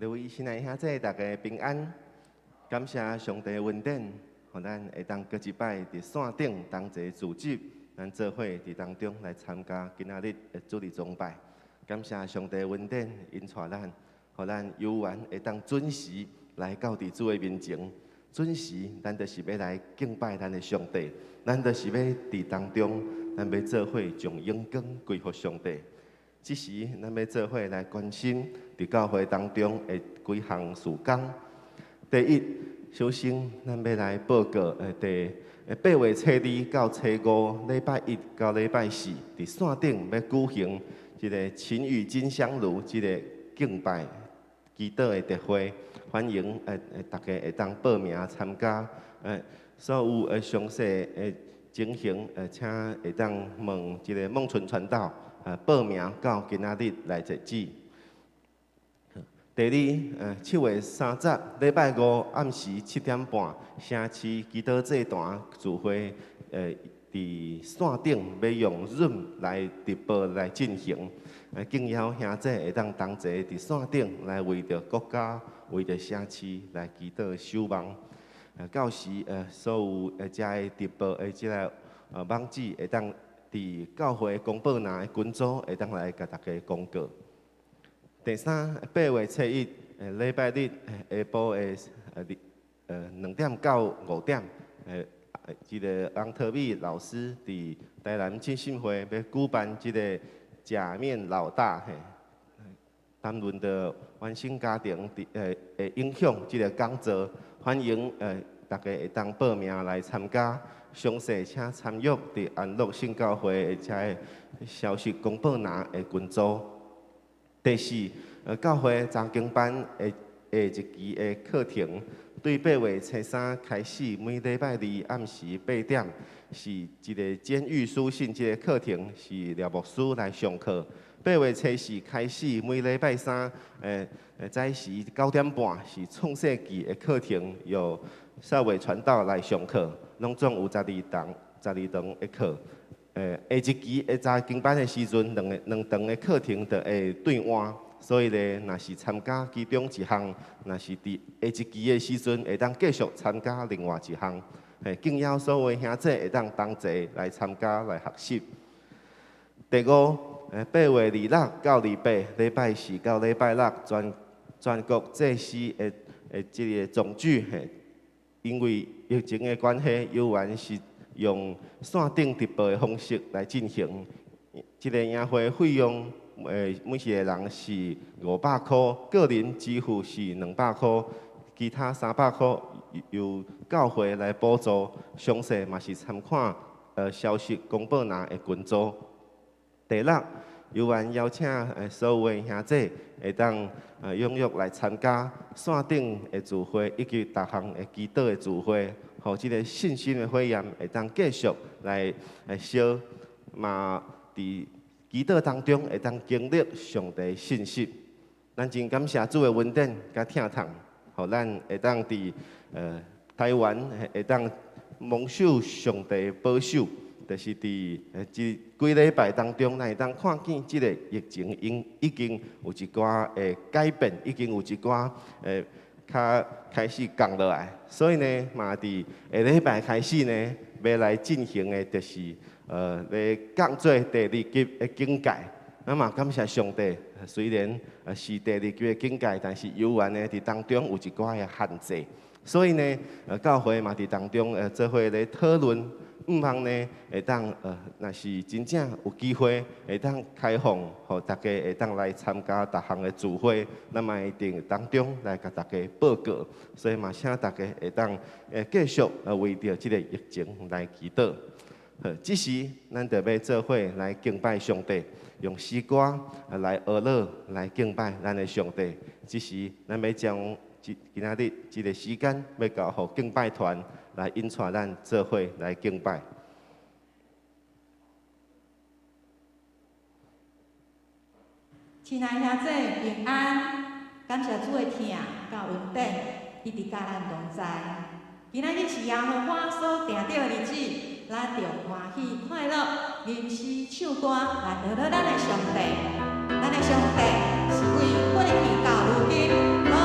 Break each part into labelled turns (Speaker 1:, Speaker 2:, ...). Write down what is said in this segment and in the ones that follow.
Speaker 1: 各位亲爱兄弟，大家平安。感谢上帝的恩典，互咱会当过一摆伫线顶同齐聚集，咱做伙伫当中来参加今仔日的主日崇拜。感谢上帝的恩典，因带咱，互咱有缘会当准时来到伫主的面前。准时，咱就是要来敬拜咱的上帝，咱就是要伫当中，咱要做伙将荣光归给上帝。即时，咱要做伙来关心伫教会当中的几项事工。第一，首先咱要来报告第8月初2到初5，礼拜1到礼拜4，伫线顶要举行一个晴雨金香炉一个敬拜祈祷的特会，欢迎大家会当报名参加。所有详细的情形请会当问一个孟春传道。报名到今仔日来截止。第二，7月30日礼拜5暗时7点半，城市祈祷祭坛聚会，伫线顶要用 Zoom 来直播来进行。敬邀兄弟会当同齐伫线顶来为着国家、为着城市来祈祷守望。到时所有遮的直播的即个网址会当。伫教会公报栏的群组会当来甲大家公告。第三，8月初1，礼拜日下晡的2点到5点，即个翁特美老师伫台南浸信会要举办即个假面老大谈论着原生家庭的影响即个讲座，欢迎大家会当报名来参加。详细请参阅伫安乐圣教会遮个消息公报栏的群组。第四，教会查经班下一期的课程，对8月初3开始，每礼拜2暗时8点，是一个监狱书信这个课程，是廖牧师来上课。8月初4开始，每礼拜3早时9点半是创世纪的课程，由少伟传道来上课。拢总有12堂的课，下一期的查经班的时阵，两堂的课程就会对换，所以咧，若是参加其中一项，若是伫下一期的时阵，会当继续参加另外一项。敬邀所有兄弟会当同齐来参加来学习。第5，8月26到28，礼拜4到礼拜6，全国祭司的即个总举。因为疫情的关系，有缘是用线顶直播的方式来进行。这个宴会费用，每一个人是500块，个人支付是200块，其他300块由教会来补助。详细嘛是参看消息公报栏的群组。第6，有缘邀请所有的兄弟会当踊跃来参加线顶的聚会，以及各项的祈祷的聚会，互即个信心的火焰会当继续来烧，嘛伫祈祷当中会当经历上帝信息。咱真感谢主的恩典甲疼痛，互咱会当伫台湾会当蒙受上帝保守。就是伫即几礼拜当中，咱会当看见即个疫情已经有一寡改变，已经有一寡较开始降落来。所以呢，嘛伫下礼拜开始呢，要来进行的就是来降做第2级的警戒。那么感谢上帝，虽然是第2级的警戒，但是有缘呢伫当中有一寡的限制。所以呢，教会嘛伫当中做伙来讨论。毋通呢，会当若是真正有机会，会当开放，互大家会当来参加各项的聚会，咱嘛一定当中来甲大家报告。所以嘛，请大家会当继续为着即个疫情来祈祷。即时咱就要做伙来敬拜上帝，用诗歌来学乐来敬拜咱的上帝。即时咱要将今仔日即个时间要交互敬拜团。来引带咱做伙来敬拜。
Speaker 2: 亲爱兄弟平安，感谢主的疼甲恩典，一直甲咱同在。今仔日是耶和华所定定的日子，咱着欢喜快乐，吟诗唱歌来学咱的上帝。咱的上帝是为过去到如今。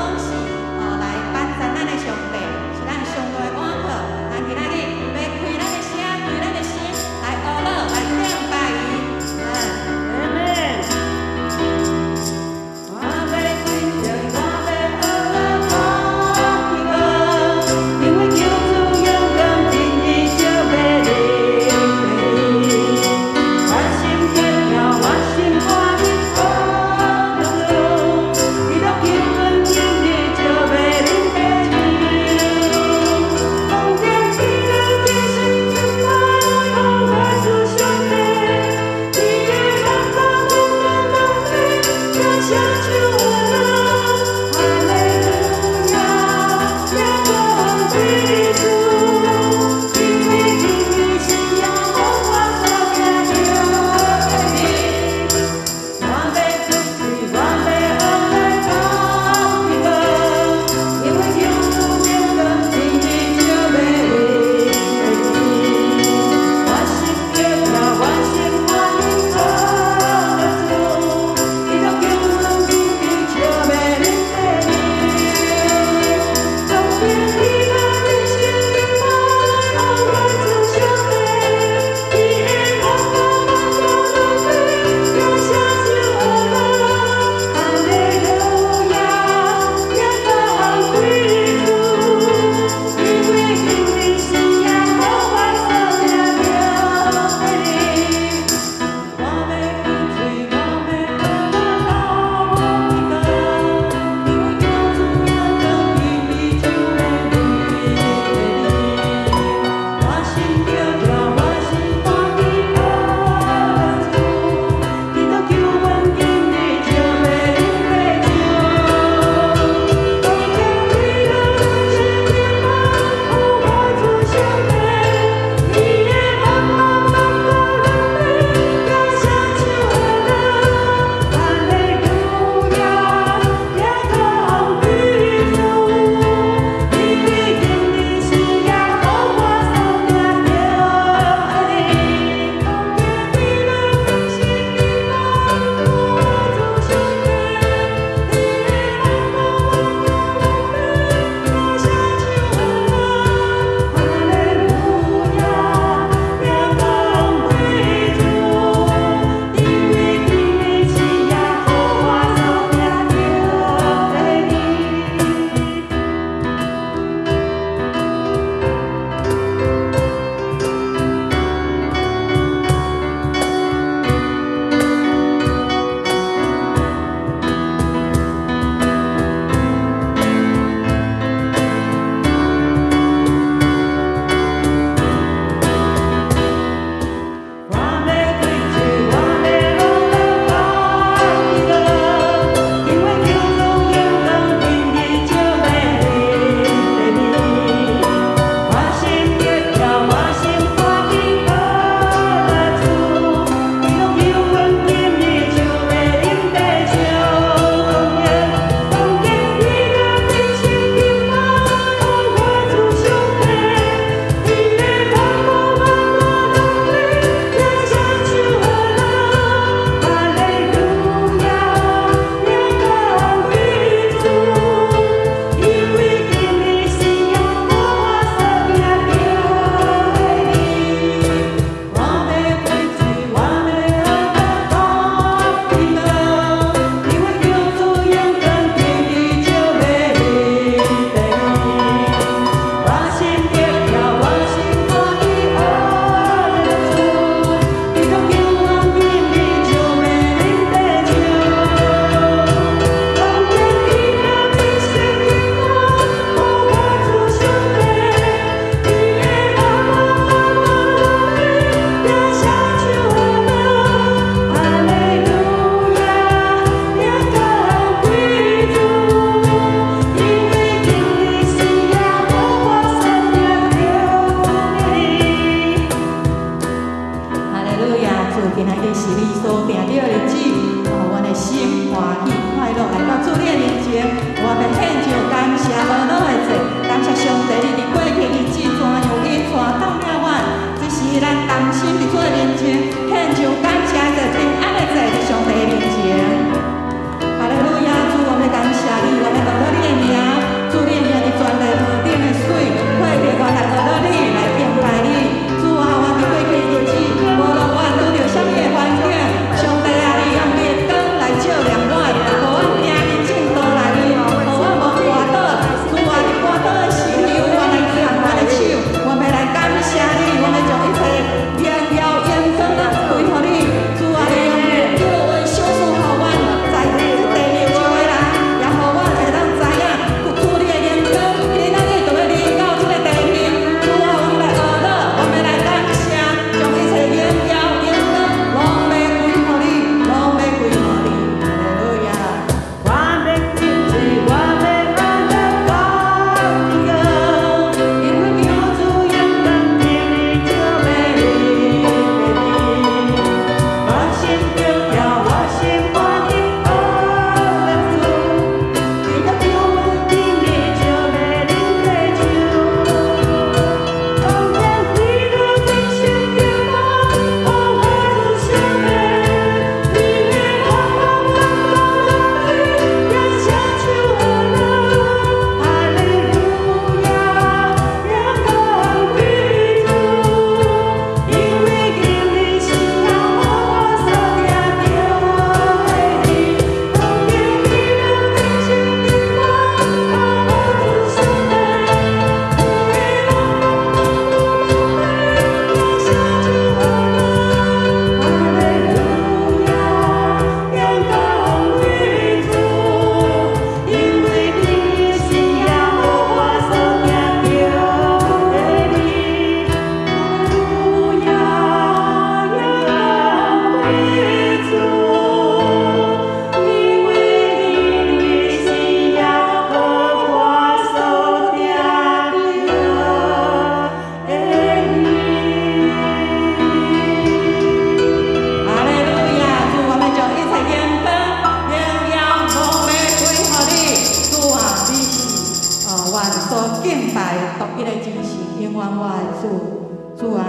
Speaker 2: 我的主啊，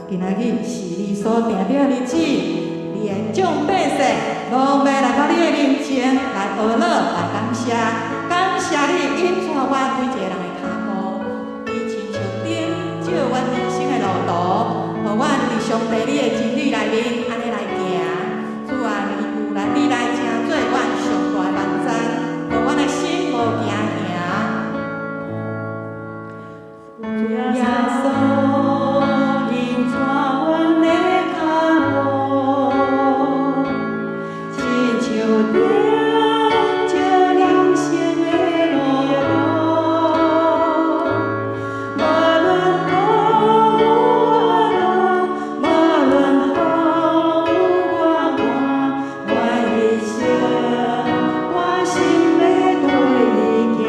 Speaker 2: 今仔日是你所定的日子，你的众百姓拢要来到你的面前来学乐来感谢，感谢你引带我每一个人的脚步，你亲像灯照阮人生的路途，互阮伫上帝你的真理内面安尼来行。主啊，你来成做阮上大的万赞，互阮的心无惊吓。主耶稣，引带阮的脚步，亲像灯照人生的路途，无论风雨浪，无论风雨寒，我一生我心要对伊行。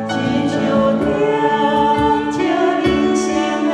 Speaker 3: 亲像灯照人生的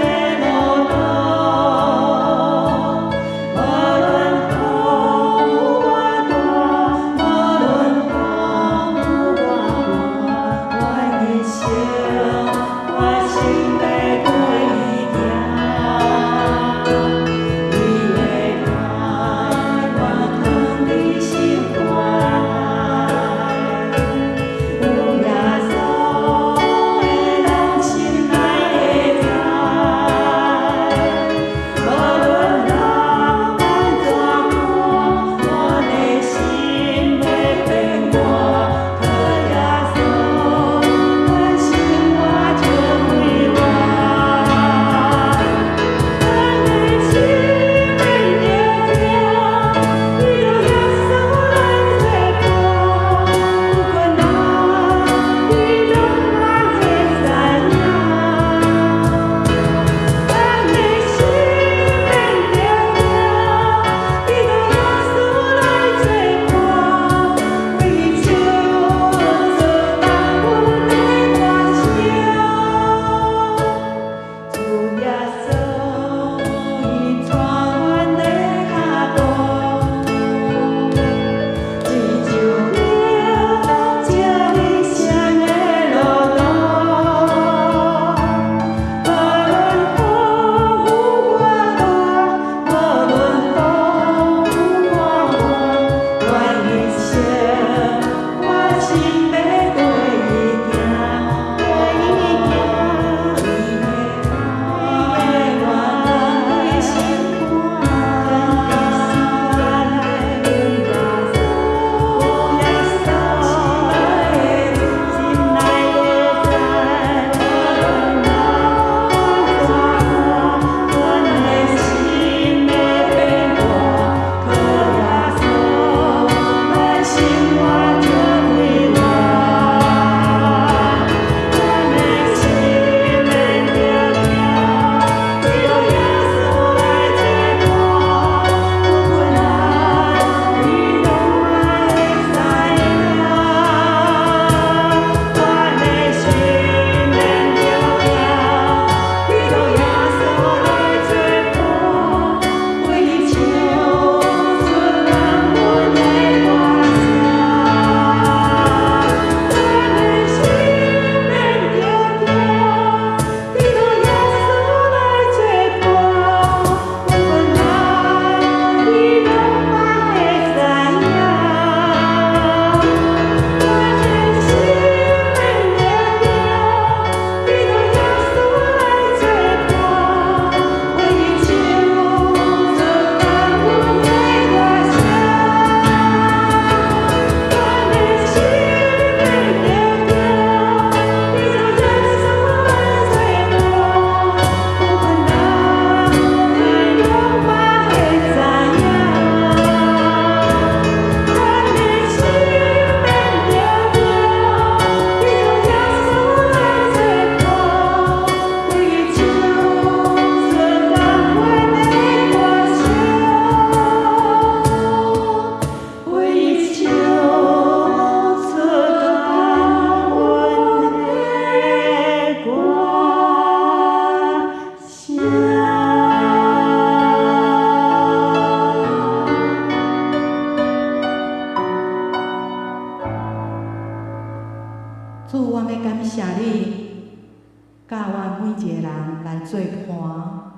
Speaker 2: 个人来做伴。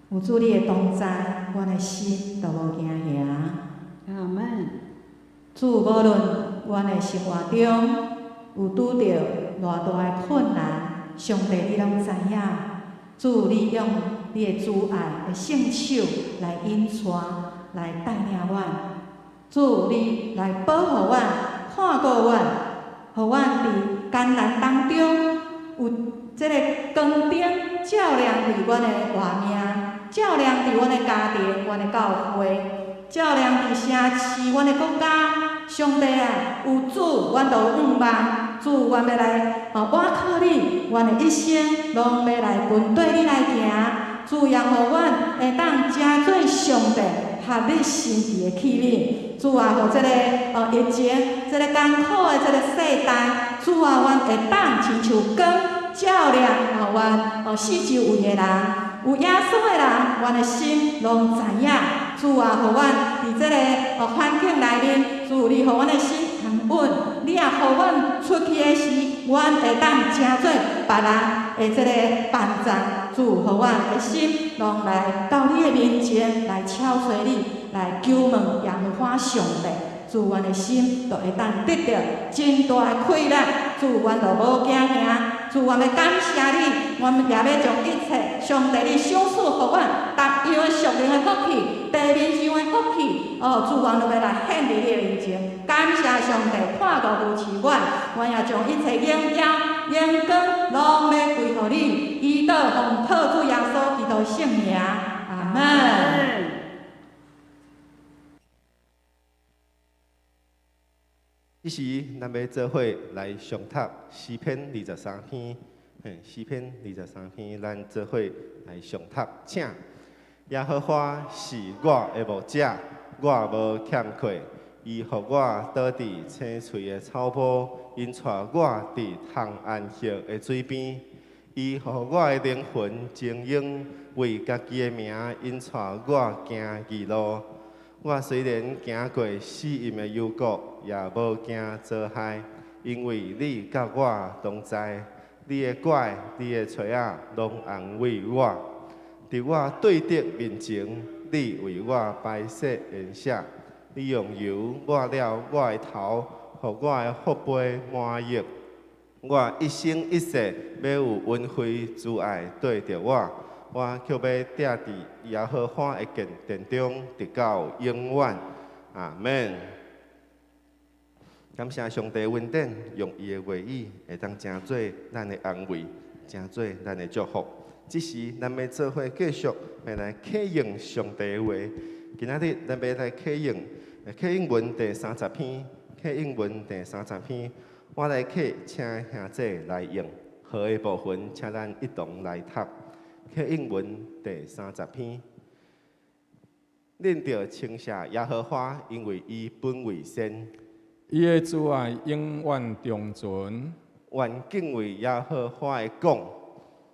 Speaker 2: 有主你的同在，阮的心就无惊吓。
Speaker 3: 阿门。
Speaker 2: 主无论阮的生活中有拄着偌大的困难，上帝你拢知影。主你用你的主爱的圣手来引带，来带领阮。主你来保护阮，看顾阮，互阮伫艰难当中有即个光灯照亮伫阮的活命，照亮伫阮的家庭、阮的教会，照亮伫城市、阮的国家。上帝啊，有主，阮就有盼望。主，阮要来倚靠你，阮的一生拢要来跟对你来行。主，也互阮会当真做上帝合你心意的器皿。主啊，互即个疫情、即个艰苦的即个世代，主啊，阮会当亲像光照亮阮四周围的人，有耶稣的人，阮的心拢知影。主啊，互阮伫即个环境内面，主你互阮的心安稳。你也互阮出去的时，阮会当真做别人的即个帮助。主，互阮的心拢来到你的面前来敲碎你，来求问耶和华上帝。主，阮的心就会当得到真大的快乐。主，阮就无惊吓。主，阮要感谢你，阮也要将一切上帝你赏赐互阮逐样的属灵的福气、地面上的福气。主，阮都要来献伫你的面前，感谢上帝看顾扶持阮，阮也将一切荣耀、荣光拢要归互你，以祷奉靠主耶稣基督圣名，阿门。
Speaker 1: 即时，咱要做伙来上读诗篇23篇，诗篇23篇，咱做伙来上读，请。耶和华是我的牧者，我无欠缺。伊互我倒伫青翠的草坡，因带我伫通安息的水边。伊互我的灵魂静养，为家己的名，因带我行义路。我虽然行过死荫的幽谷，也无惊遭害，因为你甲我同在。你的拐、你的锤仔，拢安慰我。伫我对敌面前，你为我摆设筵席。你用油抹了我的头，互我的福杯满溢。我一生一世要有恩惠慈爱对着我。我却要蹛伫耶和华的殿中，直到永远。阿门。感谢上帝恩典，用伊的话语会当成做咱的安慰，成做咱的祝福。即时，咱要做伙继续来启用上帝的话。今仔日，咱要来启用文第30篇，启用文第30篇。我来启，请兄弟来用。好的部分，请咱一同来读。启用文第30篇。恁着称谢耶和华，因为伊本为善。
Speaker 4: 伊的慈爱永远长存。
Speaker 1: 愿敬畏耶和华的讲。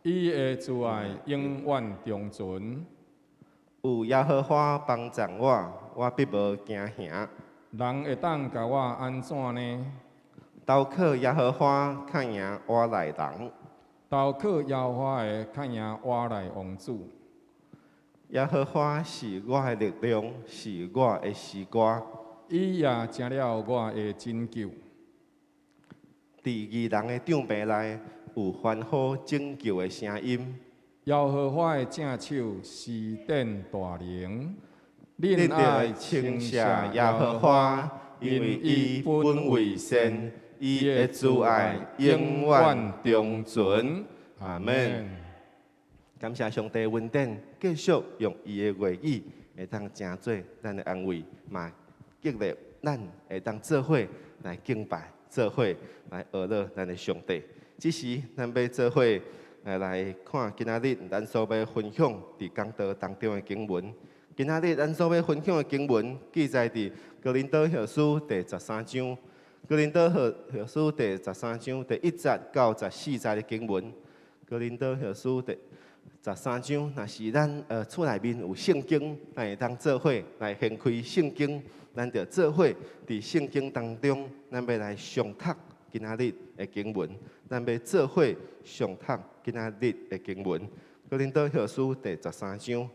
Speaker 4: 伊的慈爱永远长存。
Speaker 1: 有耶和华帮助我，我必无惊吓。
Speaker 4: 人会当甲我安怎呢？
Speaker 1: 投靠耶和华，看赢我来人。
Speaker 4: 投靠耶和华的，看赢我来王子。
Speaker 1: 耶和华是我的力量，是我的诗歌。
Speaker 4: 伊也成了我的拯救。
Speaker 1: 伫义人的帐棚内，有欢呼拯救的声音。
Speaker 4: 耶和华的正手施展大能，
Speaker 1: 恁爱称谢耶和华，因为伊本为善，伊的慈爱永远长存。阿门。感谢上帝恩典，继续用伊的话语，会当成做咱的安慰，嘛激励咱会当做伙来敬拜，做伙来学乐咱的上帝。只是咱要做伙来看今仔日咱所要分享伫讲道当中的经文。今仔日咱所要分享的经文记载伫哥林多后书第13章。哥林多后书第13章第1节到14节的经文。哥林多后书第13章，若是咱厝内面有圣经，咱会当做伙来掀开圣经，咱就做伙伫圣经当中，咱要来上读今仔日的经文，咱要做伙上读今仔日的经文，哥林多后书第13章，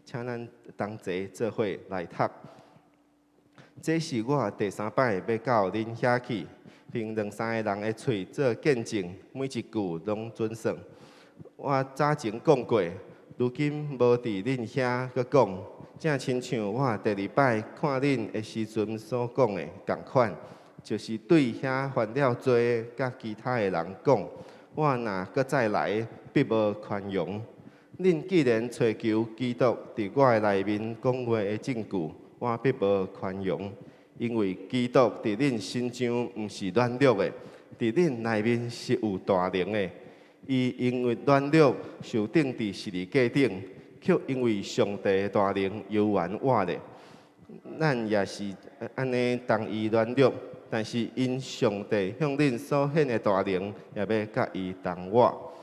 Speaker 1: 请咱同齐做伙来读。这是我第3摆要到恁遐去，并2、3个人的喙做见证，每一句拢准算。我早前讲过，如今无伫恁遐搁讲，正亲像我第2摆看恁的时阵所讲的共款，就是对遐犯了罪甲其他的人讲，我若搁再来，必无宽容。恁既然找求基督伫我的内面讲话的证据，我必无宽容，因为基督伫恁心上毋是软弱的，伫恁内面是有大能的。伊因为软弱受钉伫十字架顶，却因为上帝的大能犹原活咧。咱也是安尼同伊软弱，但是因上帝向恁所显的大能，也要甲伊同活。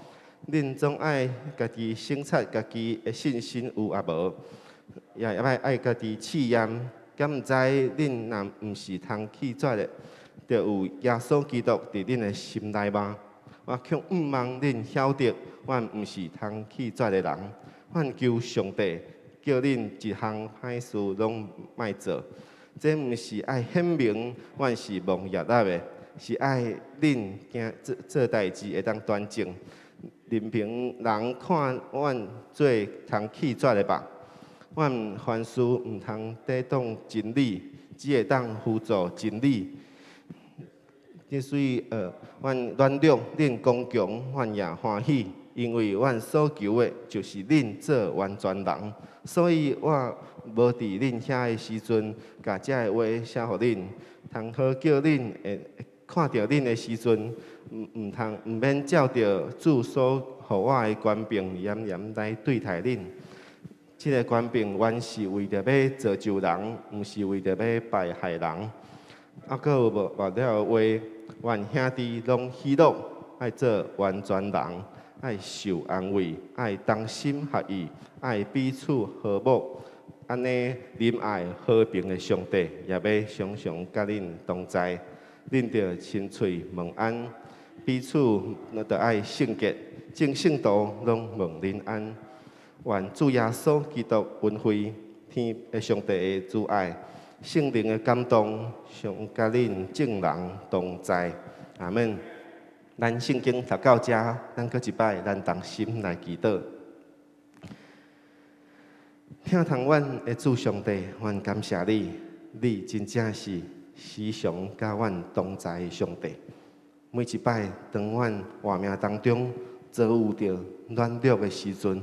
Speaker 1: 恁总爱家己省察家己的信心有啊无，也爱家己试验。敢毋知恁若毋是通弃绝的，就有耶稣基督伫恁的心内吗？我却毋望恁晓得，阮毋是通弃绝的人。阮求上帝，叫恁一项歹事拢莫做。这毋是爱显明阮是蒙业力的，是爱恁行做代志会当端正。任凭人看阮做通弃绝的吧。阮凡事毋通抵挡真理，只会当辅助真理。之所以阮软弱，恁刚强，阮也欢喜，因为阮所求的就是恁做完全人。所以我无伫恁遐的时阵，甲遮个话写互恁，通好叫恁会看到恁的时阵，毋免照着主所互我的权柄严严来对待恁。这个权柄原是为着要造就人，毋是为着要败害人。搁有无了话，愿兄弟拢喜乐，爱做完全人，爱受安慰，爱同心合意，爱彼此和睦。安尼仁爱和平的上帝，也要常常甲恁同在。恁着亲嘴问安，彼此着爱圣洁，正圣道拢问恁安。愿主耶稣基督恩惠、天的上帝的主爱、圣灵的感动，常甲恁众人同在。阿门。咱圣经读到这，咱搁一摆，咱同心来祈祷。听从阮的主上帝，阮感谢你，你真正是时常甲阮同在的上帝。每一摆当阮活命当中遭有着软弱的时阵，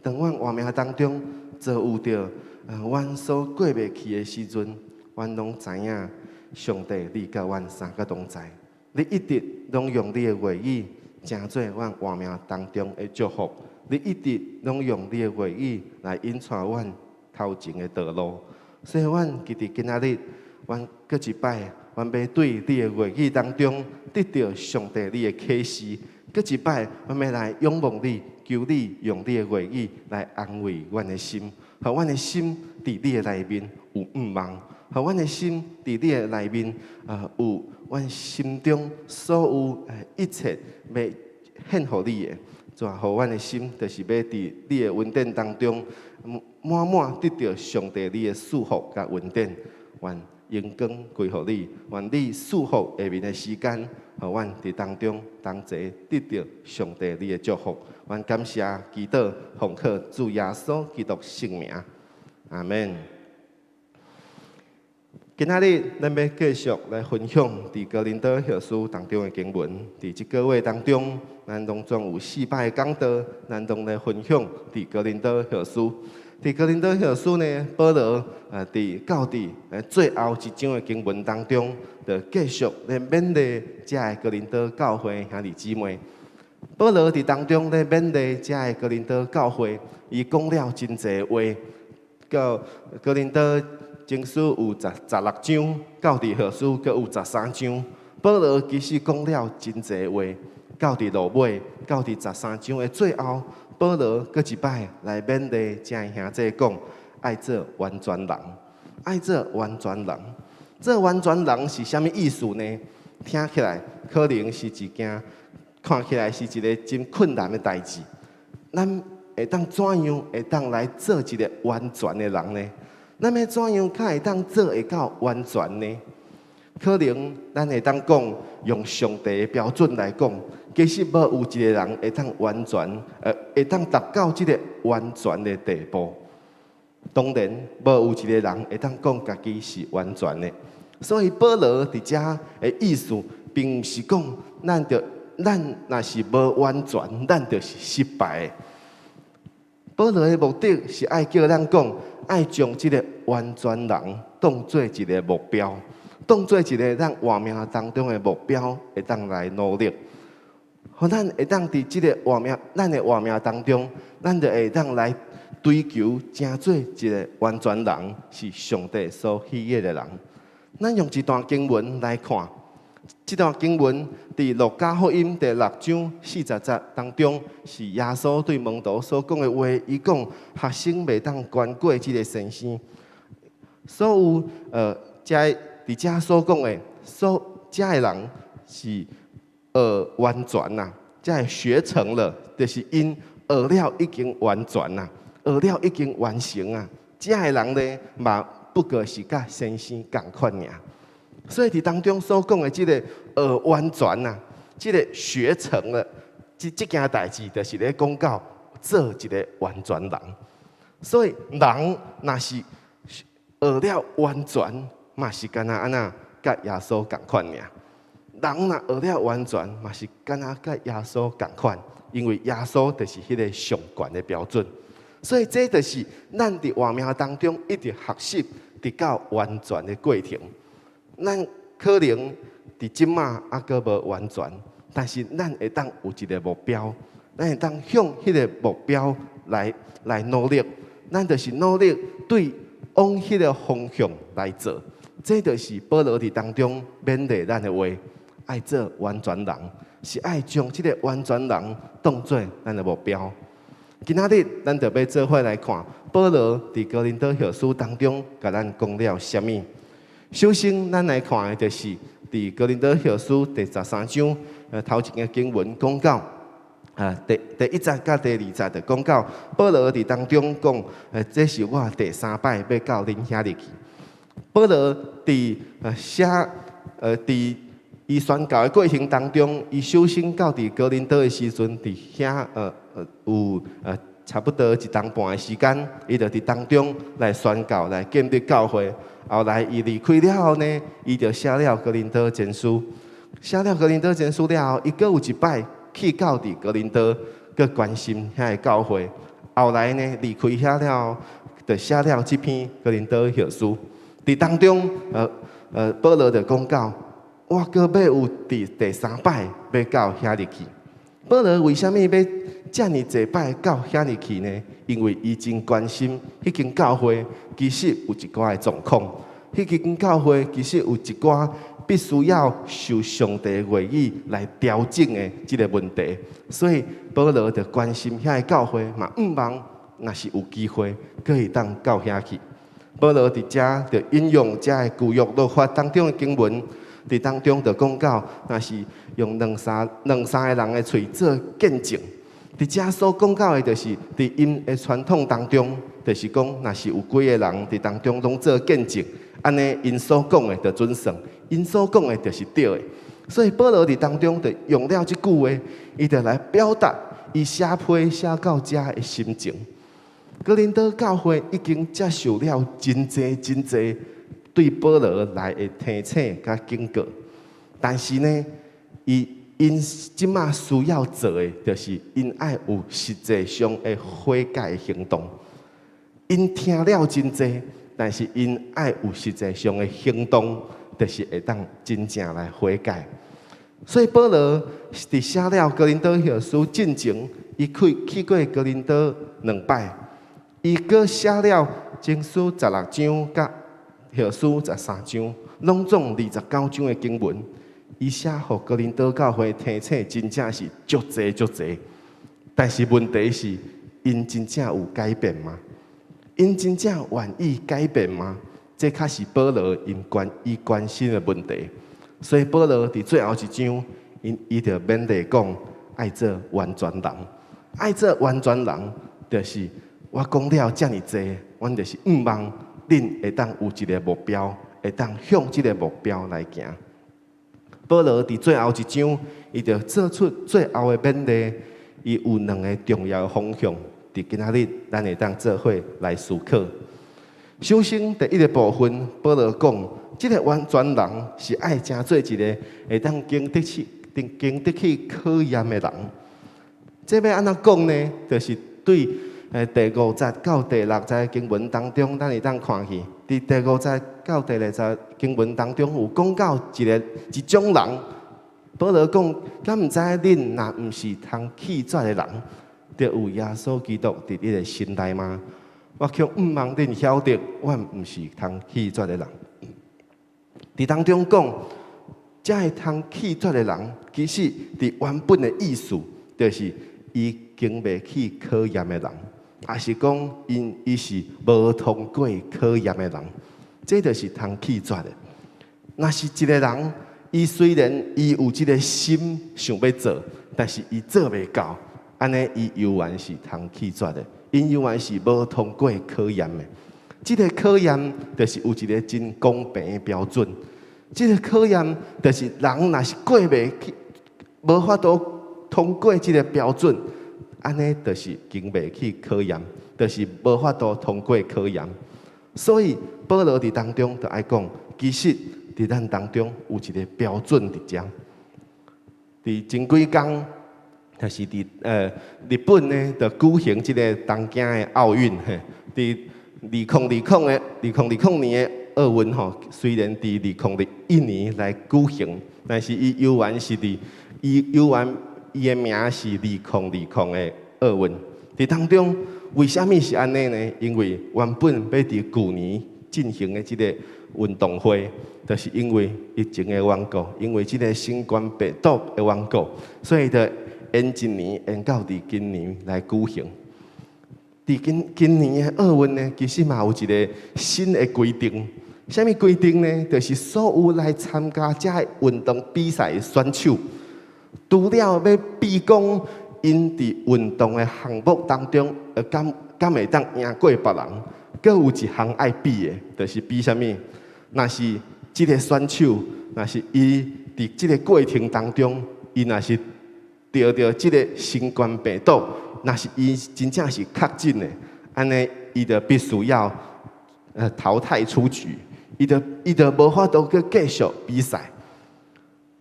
Speaker 1: 当阮活命当中遭有着阮所过袂去的时阵，阮拢知影上帝你甲阮三个同在。你一直拢用你的话语，成做阮活命当中的祝福。你一直拢用你的话语来引带阮头前的道路。所以，阮今仔日，阮搁一摆，阮要对你的话语当中得到上帝你的启示。搁一摆，阮要来仰望你，求你用你的话语来安慰阮的心，互阮的心伫你的内面有盼望，互阮的心伫你的内面有阮心中所有一切要献互你的，怎互阮的心，就是要伫你的恩典当中满满得到上帝你的祝福甲恩典。愿荣光归互你，愿你祝福下面的时间，互阮伫当中同齐得到上帝你的祝福。愿感谢祈祷，奉靠主耶稣基督圣名，阿门。今仔日咱要继续来分享伫哥林多后书当中的经文。伫这个月当中，咱拢总有4摆的讲道，咱拢来分享伫哥林多后书。伫哥林多后书呢，保罗伫到伫最后一章的经文当中，就继续来勉励遮的哥林多教会兄弟姊妹。保罗伫当中咧勉励遮的哥林多教会，伊讲了真侪话，到哥林多经书有16章，到伫后书阁有13章。保罗其实讲了真侪话，到伫落尾，到伫13章的最后，保罗阁一摆来勉励遮的兄弟讲，爱做完全人，爱做完全人。做完全人是啥物意思呢？听起来可能是一件看起来是一个真困难的代志。咱会当怎样会当来做一个完全的人呢？咱要怎样才会当做会到完全呢？可能咱会当讲，用上帝的标准来讲，其实无有一个人会当完全，会当达到这个完全的地步。当然，无有一个人会当讲家己是完全的。所以保罗伫遮的意思，并毋是讲咱若是无完全，咱就是失败的。保罗的目的是爱叫咱讲，爱将这个完全人当做一个目标，当做一个咱活命当中的目标，会当来努力。互咱会当伫这个咱的活命当中，咱就会当来追求，成做一个完全人，是上帝所喜悦的人。咱用一段经文来看，这段经文伫路加福音第6章40节当中，是耶稣对门徒所讲的话。伊讲学生袂当关过这个神仙。所有伫遮所讲的，遮的人是完全呐，遮学成了，就是因学了已经完全呐，学了已经完成啊。遮的人呢，嘛不过是甲先生同款尔。所以伫当中所讲的这个完全呐，这个学成了，这件代志，就是咧讲到做一个完全人。所以人若是学了完全，嘛是干那安那甲耶稣同款尔。人若学了完全，嘛是干那甲耶稣同款，因为耶稣就是迄个上悬的标准。所以这就是咱伫活命当中一直学习，直到完全的过程。咱可能伫即马还阁无完全，但是咱会当有一个目标，咱会当向迄个目标来努力。咱就是努力往迄个方向来做。这就是保罗伫当中勉励咱的话，爱做完全人，是爱将这个完全人当作咱的目标。今仔日咱就要做伙来看保罗伫哥林多后书当中，甲咱讲了什么？首先，咱来看的就是伫哥林多后书第13章头前的经文讲到第1节甲第2节就讲到保罗伫当中讲这是我第3摆要到恁遐里去。保罗伫伫伊宣教的过程当中，伊首先到伫哥林多的时阵，伫遐有差不多1年半的时间，伊就伫当中来宣教，来建立教会。后来伊离开了后呢，伊就写了哥林多前书。写了哥林多前书了后，伊阁有一摆去到伫哥林多，阁关心遐个教会。后来呢，离开遐了，就写了这篇哥林多后书。伫当中，保罗就讲到，我阁要有第3摆要到遐里去。保罗为什么要遮尔济摆到遐里去呢？因为伊真关心迄间教会，其实有一寡的状况。迄间教会其实有一寡必须要受上帝的话语来调整的这个问题。所以保罗就关心遐个教会，嘛毋茫若是有机会可以当到遐去。保罗伫遮就引用遮个旧约律法当中的经文，伫当中就讲到，若是用两三个人的嘴做见证。伫遮所讲到的，就是伫因的传统当中，就是讲，若是有几个人伫当中拢做见证，安尼因所讲的就准算，因所讲的就是对的。所以保罗伫当中就用了这句话，伊就来表达伊写批写到遮的心情。哥林多教会已经接受了真济对保罗来的提醒甲警告，但是呢，因即马需要做的，就是因爱有实际上的悔改行动。因听了真济，但是因爱有实际上的行动，就是会当真正来悔改。所以保罗伫写了哥林多后书进前，伊去过哥林多2摆，伊阁写了前书16章甲后书13章，拢总29章的经文。伊写互哥林多教会提醒，真正是足济，但是问题是，因真正有改变吗？因真正愿意改变吗？这才是保罗伊关心的问题。所以保罗伫最后一章，伊就勉励讲，爱做完全人。爱做完全人，就是我讲了遮尔济，阮就是望恁会当有一个目标，会当向即个目标来行。保罗伫最后一章，伊就做出最后的勉励。伊有两个重要的方向，伫今仔日咱会当做伙来思考。首先，第一个部分，保罗讲，即个完全人是爱真做一个会当经得起考验的人。这要安怎讲呢？就是对第5节到第6节经文当中，咱会当看去。伫第5节到第6节经文当中，有讲到一种人。保罗讲，敢毋知恁若毋是通弃绝的人，就有耶稣基督伫你的心内吗？我却望恁晓得，我毋是通弃绝的人。伫当中讲，这个通弃绝的人，其实伫原本的意思，就是伊经袂起考验的人，也是讲伊是无通过考验的人，这就是通弃绝的。若是一个人，伊虽然伊有即个心想要做，但是伊做袂到，安尼伊犹原是通弃绝的，因犹原是无通过考验的。即个考验就是有一个真公平的标准。即个考验就是人若是过袂去，无法度通过即个标准，安尼就是经袂起考验，就是无法度通过考验。所以保罗伫当中就爱讲，其实伫咱当中有一个标准伫遮。伫前几工，就是伫日本呢，就举行即个东京的奥运。伫2020年的奥运吼，虽然伫2021年来举行，但是伊犹原伊的名是2020的奥运。伫当中，为什么是安尼呢？因为原本要伫去年进行的即个运动会，就是因为疫情的缘故，因为即个新冠病毒的缘故，所以就延一年，延到伫今年来举行。伫今年的奥运呢，其实嘛有一个新的规定。什么规定呢？就是所有来参加这运动比赛的选手，除了要比讲因伫运动的项目当中，敢会当赢过别人，阁有一项爱比的，就是比什么？若是这个选手，若是伊伫这个过程当中，伊若是得到这个新冠病毒，若是伊真正是确诊的，安尼伊就必须要淘汰出局，伊就无法度去继续比赛。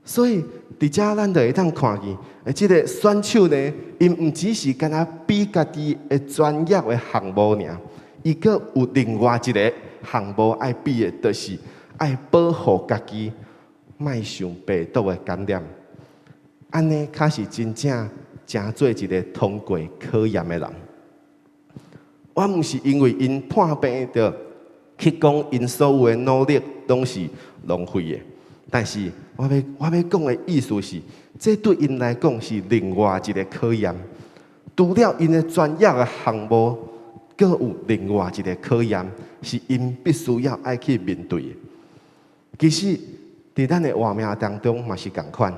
Speaker 1: 所以伫遮咱就会当看见，这个选手呢，因毋只是干那比家己的专业的项目尔，伊阁有另外一个项目爱比的，就是爱保护家己，莫受病毒的感染。安尼才是真正做一个通过考验的人。我毋是因为因破病着去讲因所有的努力拢是浪费的，但是我要讲的意思是，这对因来讲是另外一个考验。除了因的专业的项目，阁有另外一个考验，是因必须要爱去面对的。其实，伫咱的活命当中嘛是同款。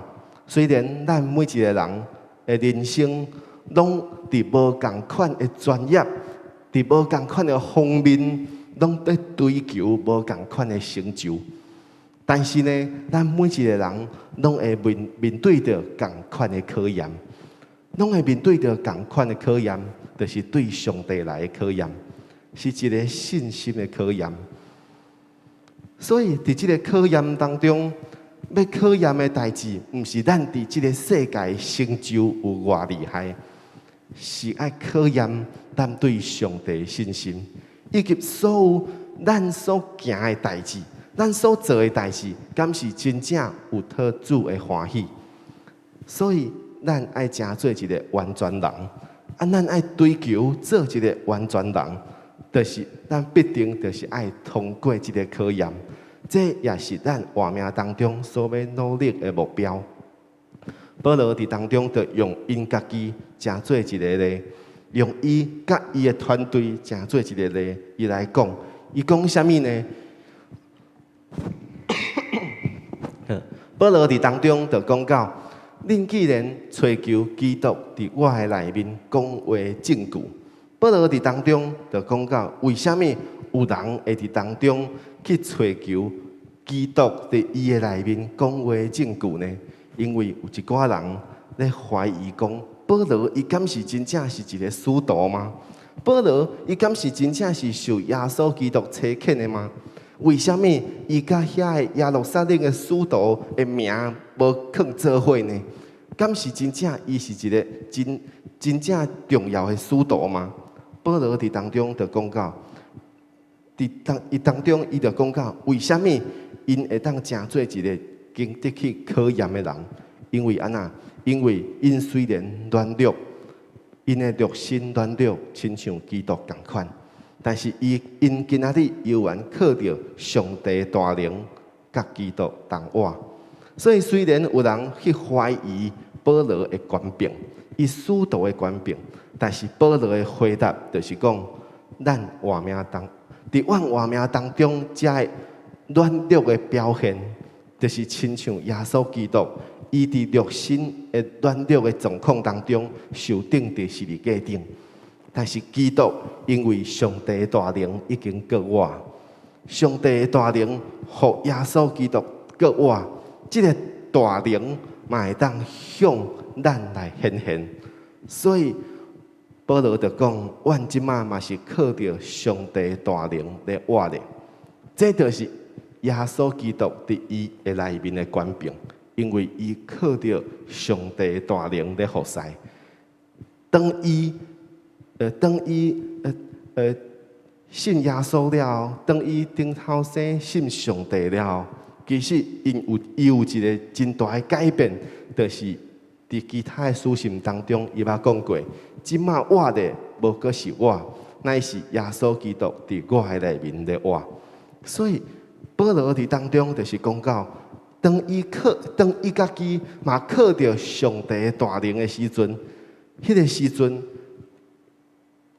Speaker 1: 虽然咱每一个人的人生拢伫无同款的专业，伫无同款的方面，拢在追求无同款的成就，但是呢，咱每一个人拢会面对着同款的考验，拢会面对着同款的考验，就是对上帝来的考验，是一个信心的考验。所以伫这个考验当中，要考验的代志，毋是咱伫这个世界成就有偌厉害，是爱考验咱对上帝的信心，以及所有咱所行的代志，咱所做的代志，敢是真正有讨主的欢喜。所以，咱爱成做一个完全人，咱爱追求做一个完全人，就是咱必定就是爱通过这个考验。这也是咱活命当中所要努力的目标。保罗伫当中就用因家己成做一个例，用伊甲伊的团队成做一个例，伊来讲，伊讲啥物呢？保罗伫当中就讲到，恁既然追求基督伫我的内面讲话证据，保罗伫当中就讲到，为虾米有人会伫当中去追求基督伫伊的内面讲话证据呢？因为有一寡人咧怀疑讲，保罗伊敢是真正是一个使徒吗？保罗伊敢是真正是受耶稣基督差遣的吗？为虾米伊甲遐个耶路撒冷的使徒的名无放做伙呢？敢是真正伊是一个真正重要的使徒吗？保罗伫当中就讲到，伊当中伊就讲到，为虾米因会当成做一个经得起考验的人？因为安那？因为因虽然软弱，因的肉身软弱，亲像基督同款。但是因今仔日犹原靠着上帝的大能，甲基督同活。所以虽然有人去怀疑保罗的权柄，伊使徒的权柄，但是保罗的回答就是讲，咱活命伫阮活命当中，遮个软弱的表现，就是亲像耶稣基督，伊伫肉身的软弱的状况当中，受钉伫十字架顶。但是基督因为上帝的大能已经过活，上帝的大能互耶稣基督过活，这个大能嘛会当向咱来显现。所以保罗就讲，阮即马嘛是靠着上帝的大能来活的。这就是耶稣基督伫伊的内面的权柄，因为伊靠着上帝的大能来服侍。当伊信耶稣了，当伊顶头生信上帝了，其实伊有一个真大的改变，就是伫其他的书信当中，伊捌讲过，即马活的无过是我，乃是耶稣基督伫我的内面咧活。所以保罗伫当中就是讲到，当伊家己嘛靠着上帝的大能的时阵，迄个时阵。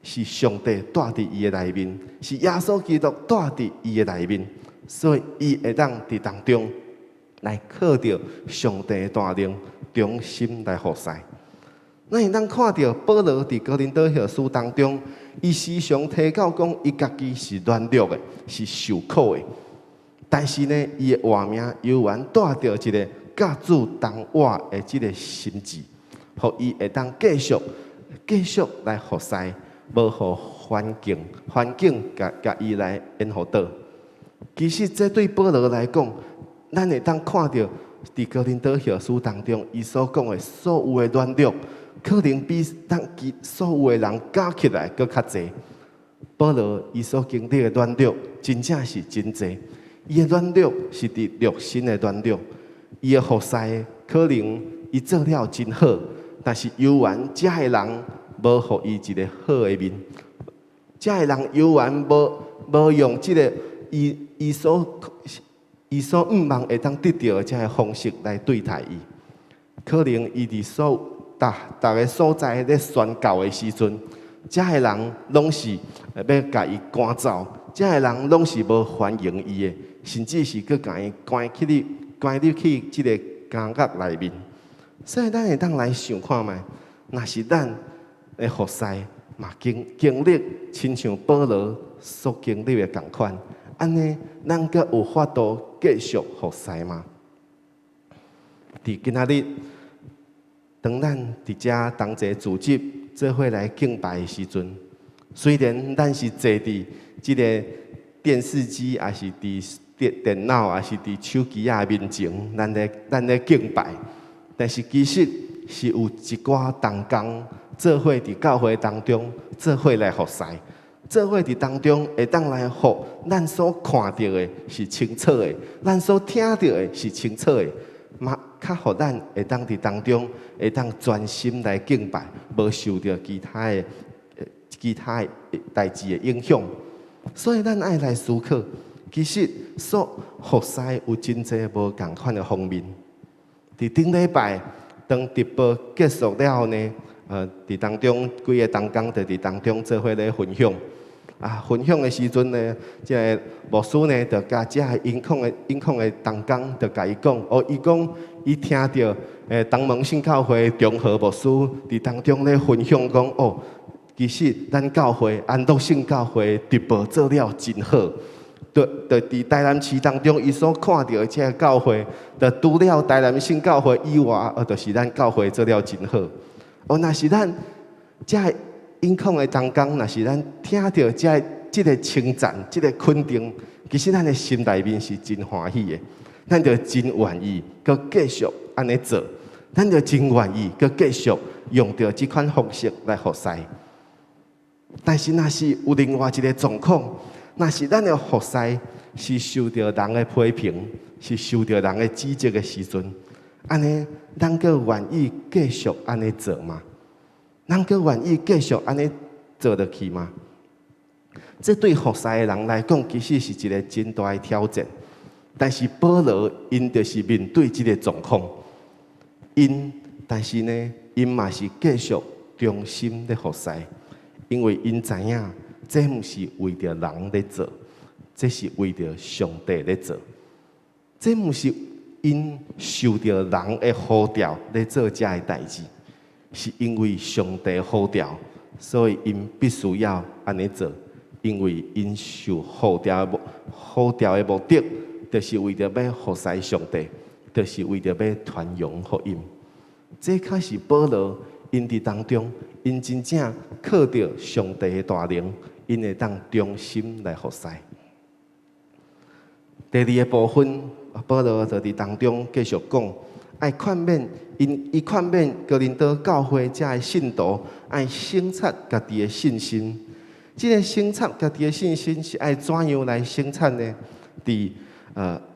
Speaker 1: 是上帝住伫伊的内面，是耶稣基督住伫伊的内面，所以伊会当伫当中来靠着上帝的大能，忠心来服侍。咱会当看到保罗伫哥林多后书当中，伊时常提到讲，伊家己是软弱的，是受苦的，但是呢，伊的活命犹原带着一个甲主同活的这个心志，互伊会当继续来服侍。无互环境甲伊来引互倒。其实这对保罗来讲，咱会当看到伫哥林多后书当中，伊所讲的所有的软弱，可能比咱所有的人加起来搁较济。保罗伊所经历的软弱，真正是真济。伊的软弱是伫肉身的软弱，伊的服侍可能伊做了真好，但是犹原遮个人。无互伊一个好的面，遮个人犹原无用即个伊所毋望会当得到的遮个方式来对待伊。可能伊伫逐个所在咧宣教的时阵，遮个人拢是要甲伊赶走，遮个人拢是无欢迎伊的，甚至是佮甲伊关入去即个监狱内面。所以咱会当来想看觅，若是咱。的服侍嘛经历，亲像保罗所经历的同款，安尼咱阁有法度继续服侍吗？伫今仔日，当咱伫遮同齐组织做伙来敬拜的时阵，虽然咱是坐伫即个电视机，还是伫电脑，还是伫手机啊面前，咱咧敬拜，但是其实是有一寡同工。做伙伫教会当中，做伙来服侍，做伙伫当中会当来互咱所看到的是清楚的，咱所听到的是清楚的，嘛较互咱会当伫当中会当专心来敬拜，无受到其他的代志的影响。所以咱爱来思考，其实所服侍有真侪无共款的方面。伫顶礼拜当直播结束了后呢？伫当中几个同工就伫当中做伙咧分享，分享的时阵呢，即个牧师呢，就甲遮个音控的同工，就甲伊讲，伊讲伊听到东门信教会中和牧师伫当中咧分享讲，其实咱教会安乐信教会直播做了真好。就伫台南市当中，伊所看到的这个教会，就除了台南信教会以外，就是咱教会做了真好。若是咱这个音控的同工，若是咱听到这个称赞、这个肯定，其实咱的心内面是真欢喜的，咱就真愿意，佮继续安尼做，咱就真愿意，佮继续用着这款方式来服侍。但是，若是有另外一个状况，若是咱的服侍是受到人的批评，是受到人的指责的时阵，安尼，咱阁愿意继续安尼做吗？咱阁愿意继续安尼做落去吗？这对服侍的人来讲，其实是一个真大的挑战。但是保罗因就是面对这个状况，但是呢，因嘛是继续忠心的服侍，因为因知影。这不是为着人在做，这是为着上帝在做。这不是因受到人的呼召在做这个代志，是因为上帝呼召，所以因必须要安尼做。因为因受呼召的目的，就是为着要服侍上帝，就是为着要传扬福音。这开始保罗因伫当中，因真正靠着上帝的大能。因会当忠心来服侍。第二个部分，保罗就伫当中继续讲，爱劝勉伊劝勉哥林多教会遮个信徒，爱省察家己的信心。这个省察家己的信心是爱怎样来省察呢？伫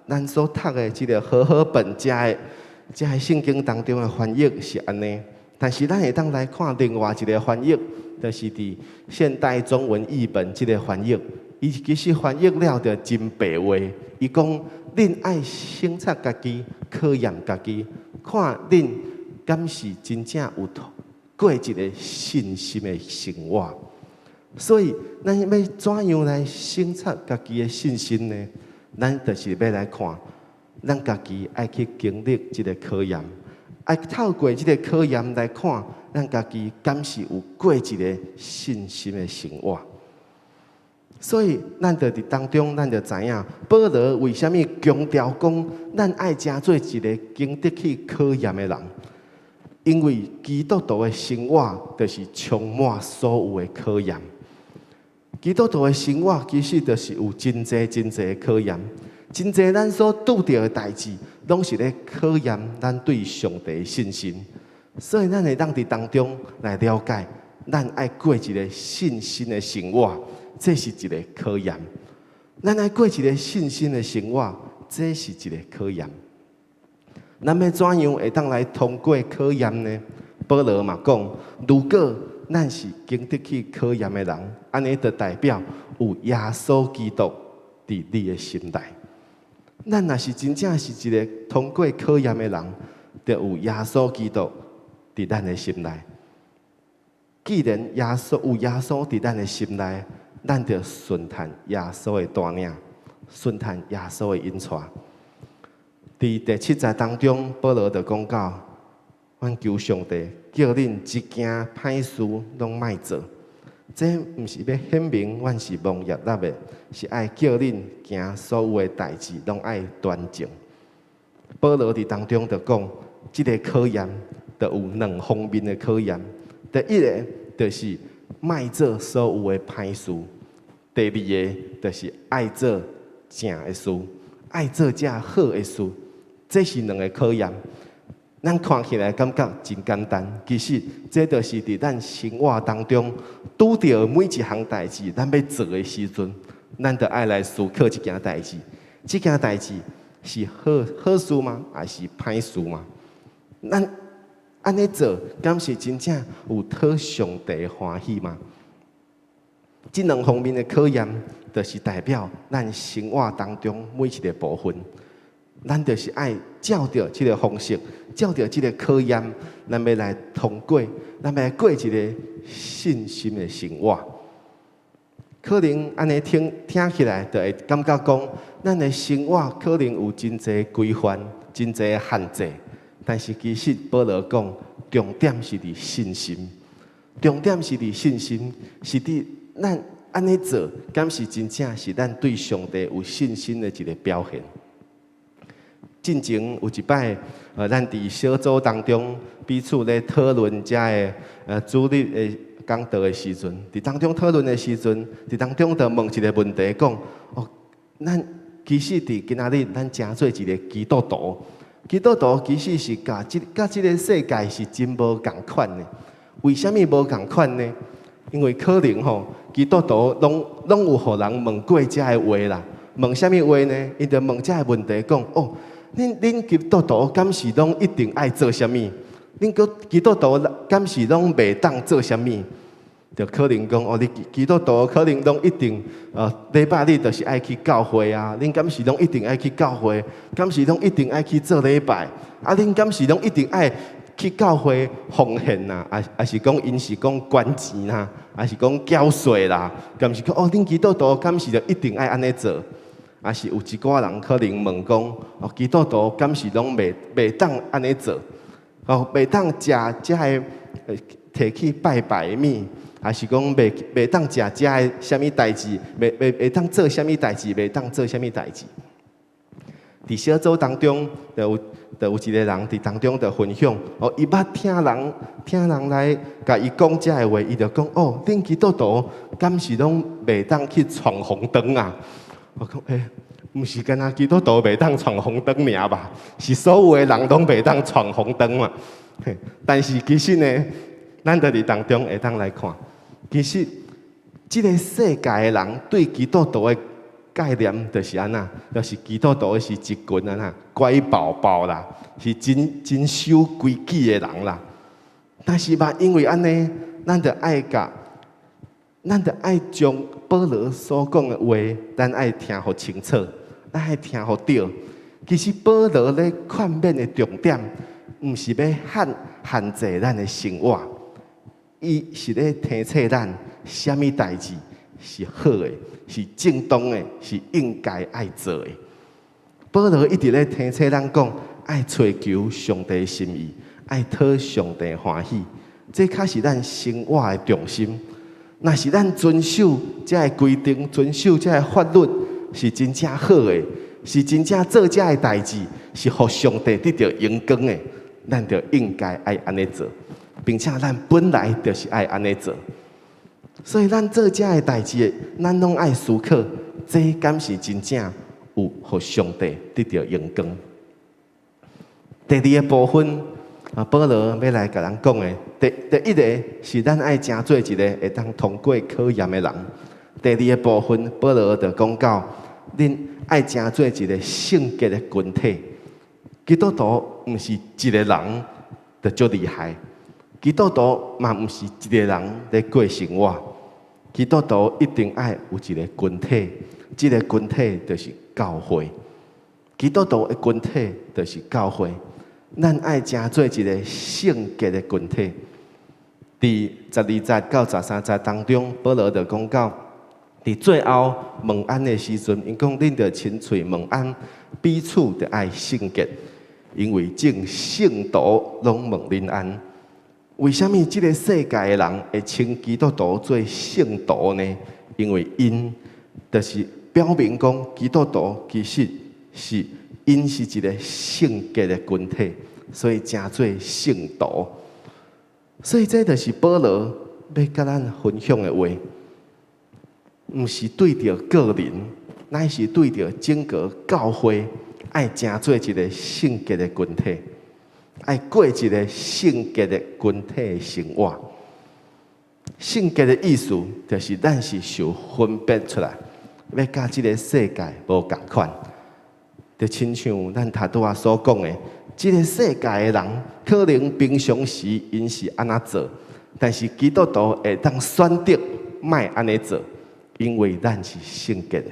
Speaker 1: 咱所读的这个和合本遮个圣经当中的翻译是安尼，但是咱会当来看另外一个翻译。就是伫现代中文译本这个翻译，伊其实翻译了就真白话。伊讲，恁爱省察家己，考验家己，看恁敢是真正有过一个信心的生活。所以，咱要怎样来省察家己的信心呢？咱就是要来看，咱家己爱去经历这个考验，爱透过这个考验来看。咱家己敢是有过一个信心的生活，所以咱就伫当中，咱就知影保罗为虾米强调讲，咱爱真做一个经得起考验的人，因为基督徒的生活就是充满所有的考验。基督徒的生活其实就是有真济的考验，真济咱所拄到的代志，拢是咧考验咱对上帝的信心。所以，咱会当伫当中来了解，咱爱过一个信心的生活，这是一个考验。咱爱过一个信心的生活，这是一个考验。咱要怎样会当来通过考验呢？保罗嘛讲，如果咱是经得起考验的人，安尼就代表有耶稣基督伫你的心内。咱若是真正是一个通过考验的人，就有耶稣基督。伫咱的心内，既然有耶稣伫咱的心内，咱就顺探耶稣的带领，顺探耶稣的引带。伫第7节当中，保罗就讲到，阮求上帝叫恁一件歹事拢莫做。这毋是要显明阮是蒙悦纳的，是爱叫恁行所有的代志拢爱端正。保罗伫当中就讲，这个考验。就有两方面的考验，第一个就是莫做所有的歹事，第二个就是爱做正的事，爱做这好的事，这是两个考验。咱看起来感觉真简单，其实这就是伫咱生活当中拄到每一项代志，咱要做的时阵，咱就爱来思考一件代志，这件代志是好事吗？还是歹事吗？咱安尼做，敢是真正有讨上帝欢喜吗？这两方面的考验，就是代表咱生活当中每一个部分，咱就是爱照着这个方式，照着这个考验，咱要来通过，咱要来过一个信心的生活。可能安尼听起来，就会感觉讲，咱的生活可能有真侪规范、真侪限制。但是其实保罗讲，重点是伫信心，重点是伫信心，是伫咱安尼做，敢是真正是咱对上帝有信心的一个表现。进前有一摆，咱伫小组当中彼此咧讨论遮的主日的讲道的时阵，伫当中讨论的时阵，伫当中就问一个问题，讲咱其实伫今仔日咱诚做一个基督徒，基督徒其实是甲即个世界是真无共款的。为什么无共款呢？因为可能基督徒拢有互人问过遮个话啦。问啥物话呢？伊就问遮个问题，讲恁基督徒敢是拢一定爱做啥物？恁基督徒敢是拢袂当做啥物？就可能讲你基督徒可能拢一定礼拜日就是爱去教会啊。恁敢是拢一定爱去教会？敢是拢一定爱去做礼拜？恁敢是拢一定爱去教会奉献啦？还是讲因是讲捐钱啦？还是讲缴税啦？敢是讲恁基督徒敢是就一定爱安尼做？还是有一寡人可能问讲基督徒敢是拢袂当安尼做？袂当食遮个摕去拜拜的物？还是讲袂当食遮个啥物代志？袂当做啥物代志？袂当做啥物代志？伫小组当中，就有一个人伫当中就分享，伊捌听人来甲伊讲遮个话，伊就讲恁基督徒敢是拢袂当去闯红灯啊？我讲毋是干那基督徒袂当闯红灯尔吧？是所有的人拢袂当闯红灯嘛？但是其实呢，咱就伫当中会当来看，其实即个世界的人对基督徒的概念就是安那，就是基督徒是一群安那乖宝宝啦，是真守规矩的人啦。但是吧，因为安尼，咱就爱将保罗所讲的话，咱爱听互清楚，咱爱听互对。其实保罗咧劝勉的重点，毋是要限制咱的生活，伊是咧提醒咱，啥物代志是好的，是正当的，是应该爱做的。保罗一直咧提醒咱讲，爱追求上帝的心意，爱讨上帝欢喜，这才是咱生活的重心。若是咱遵守这个规定，遵守这个法律，是真正好的，是真正做这个代志，是互上帝得到荣光的，咱就应该爱安尼做，并且咱本来就是爱安尼做。所以咱做这个代志，咱拢爱思考，这敢是真正有互上帝得到荣光。第二个部分，保罗要来甲咱讲的。第一个是咱爱诚做一个会当通过考验的人。第二个部分，保罗就讲到，恁爱诚做一个圣洁的群体。基督徒毋是一个人就足厉害，基督徒嘛毋是一个人咧过生活。基督徒一定爱有一个群体，这个群体就是教会。基督徒的群体就是教会。咱爱诚做一个圣洁的群体。伫12节到13节当中，保罗就讲到，伫最后问安的时阵，因讲恁着亲嘴问安，彼此着爱圣洁，因为正圣徒拢问恁安。为什么这个世界的人会称基督徒做圣徒呢？因为因就是表明讲，基督徒其实是因是一个圣洁的群体，所以诚做圣徒。所以这就是保罗要甲咱分享的话，毋是对着个人，乃是对着整个教会，爱诚做一个圣洁的群体，爱过一个圣洁的群体的生活。圣洁的意思就是咱是受分别出来，要甲这个世界无共款。就亲像咱头拄仔所讲的。这个世界的人可能平常时因是安那做，但是基督徒会当选择莫安尼做，因为咱是圣洁的，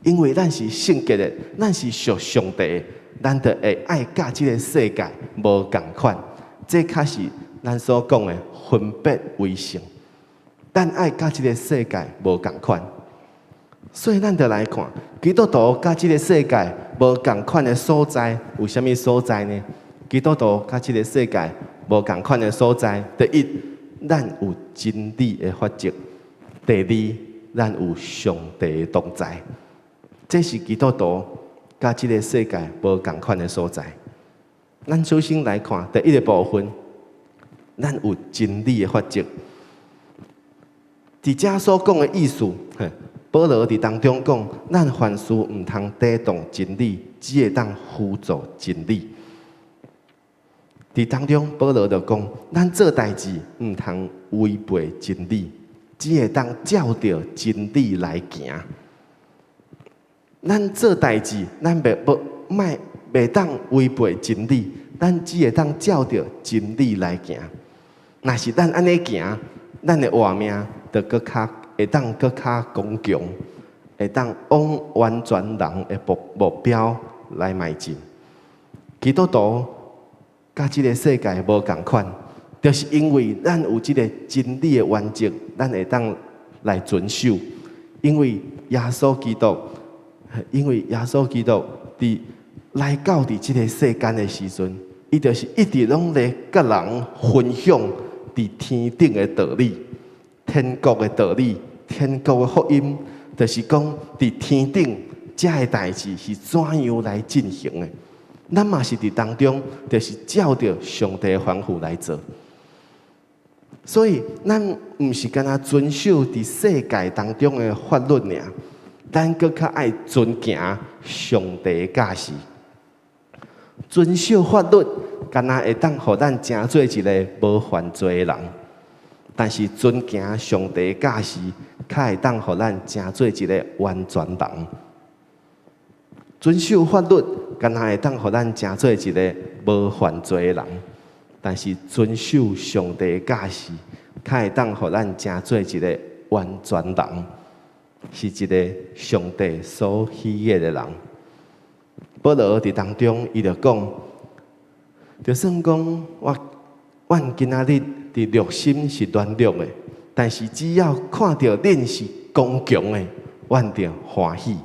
Speaker 1: 因为咱是圣洁的，咱是属上帝的，咱就会爱甲这个世界无共款。这才是咱所讲的分别为圣。咱爱甲这个世界无共款。所以咱就来看，基督徒甲即个世界无共款的所在，有啥物所在呢？基督徒甲即个世界无共款的所在，第一，咱有真理的法则；第二，咱有上帝的同在。这是基督徒甲即个世界无共款的所在。咱首先来看第一个部分，咱有真理的法则。伫遮所讲的意思，保罗伫当中讲，咱凡事毋通抵挡真理，只会当辅助真理。伫当中，保罗就讲，咱做代志毋通违背真理，只会当照着真理来行。咱做代志，咱袂当违背真理，咱只会当照着真理来行。若是咱安尼行，咱的活命就搁较会当搁较刚强，会当往完全人的目标来迈进。基督徒甲即个世界无共款，就是因为咱有即个真理的原则，咱会当来遵守。因为耶稣基督伫来到伫即个世间的时阵，伊就是一直拢咧甲人分享伫天顶的道理。天国的道理，天国的福音，就是讲伫天顶遮个代志是怎样来进行的。咱嘛是伫当中，就是照着上帝的吩咐来做。所以，咱毋是干那遵守伫世界当中的法律尔，咱搁较爱遵行上帝的教示。遵守法律，干那会当互咱成做一个无犯罪的人。但是遵行上帝的教示，较会当互咱成做一个完全人。遵守法律，敢若会当互咱成做一个无犯罪的人。但是遵守上帝的教示，较会当互咱成做一个完全人，是一个上帝所喜悦的人。保罗伫当中，伊就讲，就算讲阮今仔日伫内心是软弱的，但是只要看到恁是刚强的，阮就欢喜，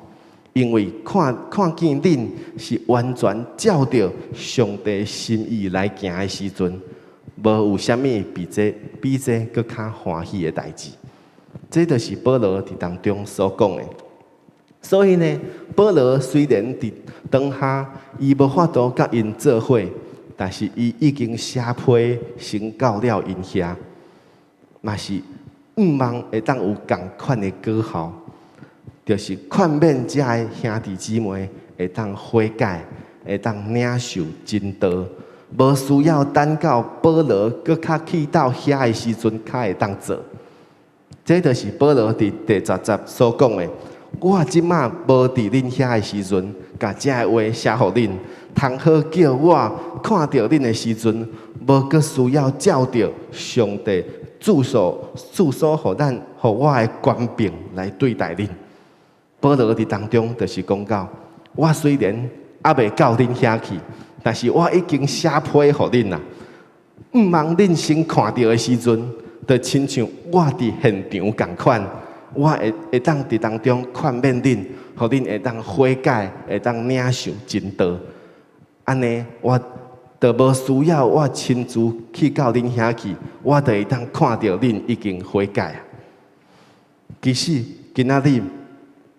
Speaker 1: 因为看见恁是完全照着上帝心意来行的时阵，无有啥物比这搁较欢喜的代志。这就是保罗伫当中所讲的。所以呢，保罗虽然伫当下伊无法度甲因做伙，但是伊已经写批先到了因遐，嘛是望会当有共款的果效，就是劝勉遮个兄弟姊妹会当悔改，会当领受真道，无需要等到保罗搁较去到遐的时阵，才会当做。这就是保罗伫第10节所讲的。我即马无伫恁遐的时阵，甲遮个话写互恁，通好叫我看到恁的时阵，无搁需要照着上帝注所互我的权柄来对待恁。保罗伫当中就是讲到，我虽然还未到恁遐去，但是我已经写批互恁啦。毋望恁先看到的时阵，就亲像我伫现场共款。我会当伫当中劝勉恁，互恁会当悔改，会当领受真道。安尼，我就无需要我亲自去到恁遐去，我就会当看到恁已经悔改啊。其实今仔日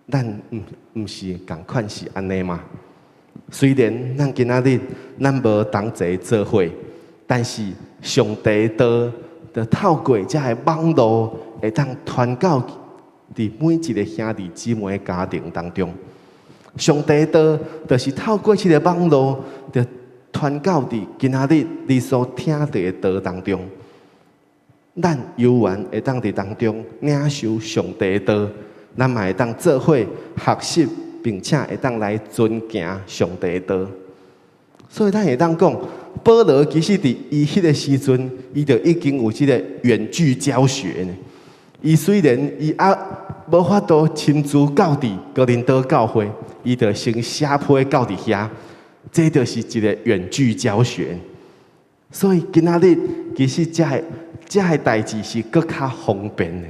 Speaker 1: 咱毋是共款是安尼嘛？虽然咱今仔日咱无同齐做伙，但是上帝道就透过遮个网络会当传到伫每一个兄弟姊妹的家庭当中，上帝道就是透过这个网络，就传到伫今仔日你所听到的道当中。咱有缘会当伫当中领受上帝的道，咱嘛会当做伙学习，并且会当来遵行上帝的道。所以咱会当讲，保罗其实伫伊迄个时阵，伊就已经有这个远距教学呢。伊虽然伊无法度亲自到伫哥林多教会，伊就先写批到伫遐，这就是一个远距教学。所以今仔日其实遮个代志是搁较方便的，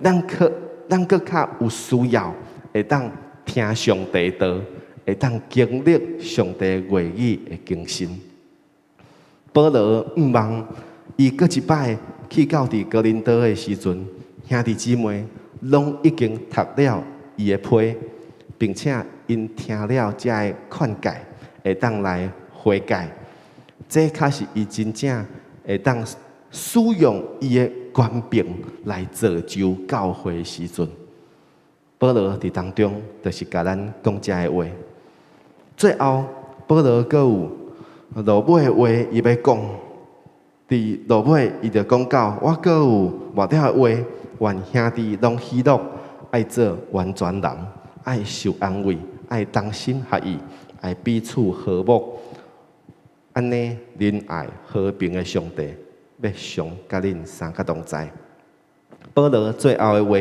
Speaker 1: 咱搁较有需要，会当听上帝道，会当经历上帝话语的更新。保罗毋忘伊搁一摆去到伫哥林多的时阵，兄弟姊妹拢已经读了伊的批，并且因听了这个劝诫，会当来悔改。这才是伊真正会当使用伊的权柄来造就教会的时阵。保罗伫当中就是甲咱讲这个话。最后，保罗阁有落尾的话，伊要讲。伫落尾，伊就讲到：我阁有末了的话，愿兄弟拢喜乐，爱做完全人，爱受安慰，爱同心合意，爱彼此和睦。安尼，仁爱和平的上帝要常甲恁三个同在。保罗最后的话，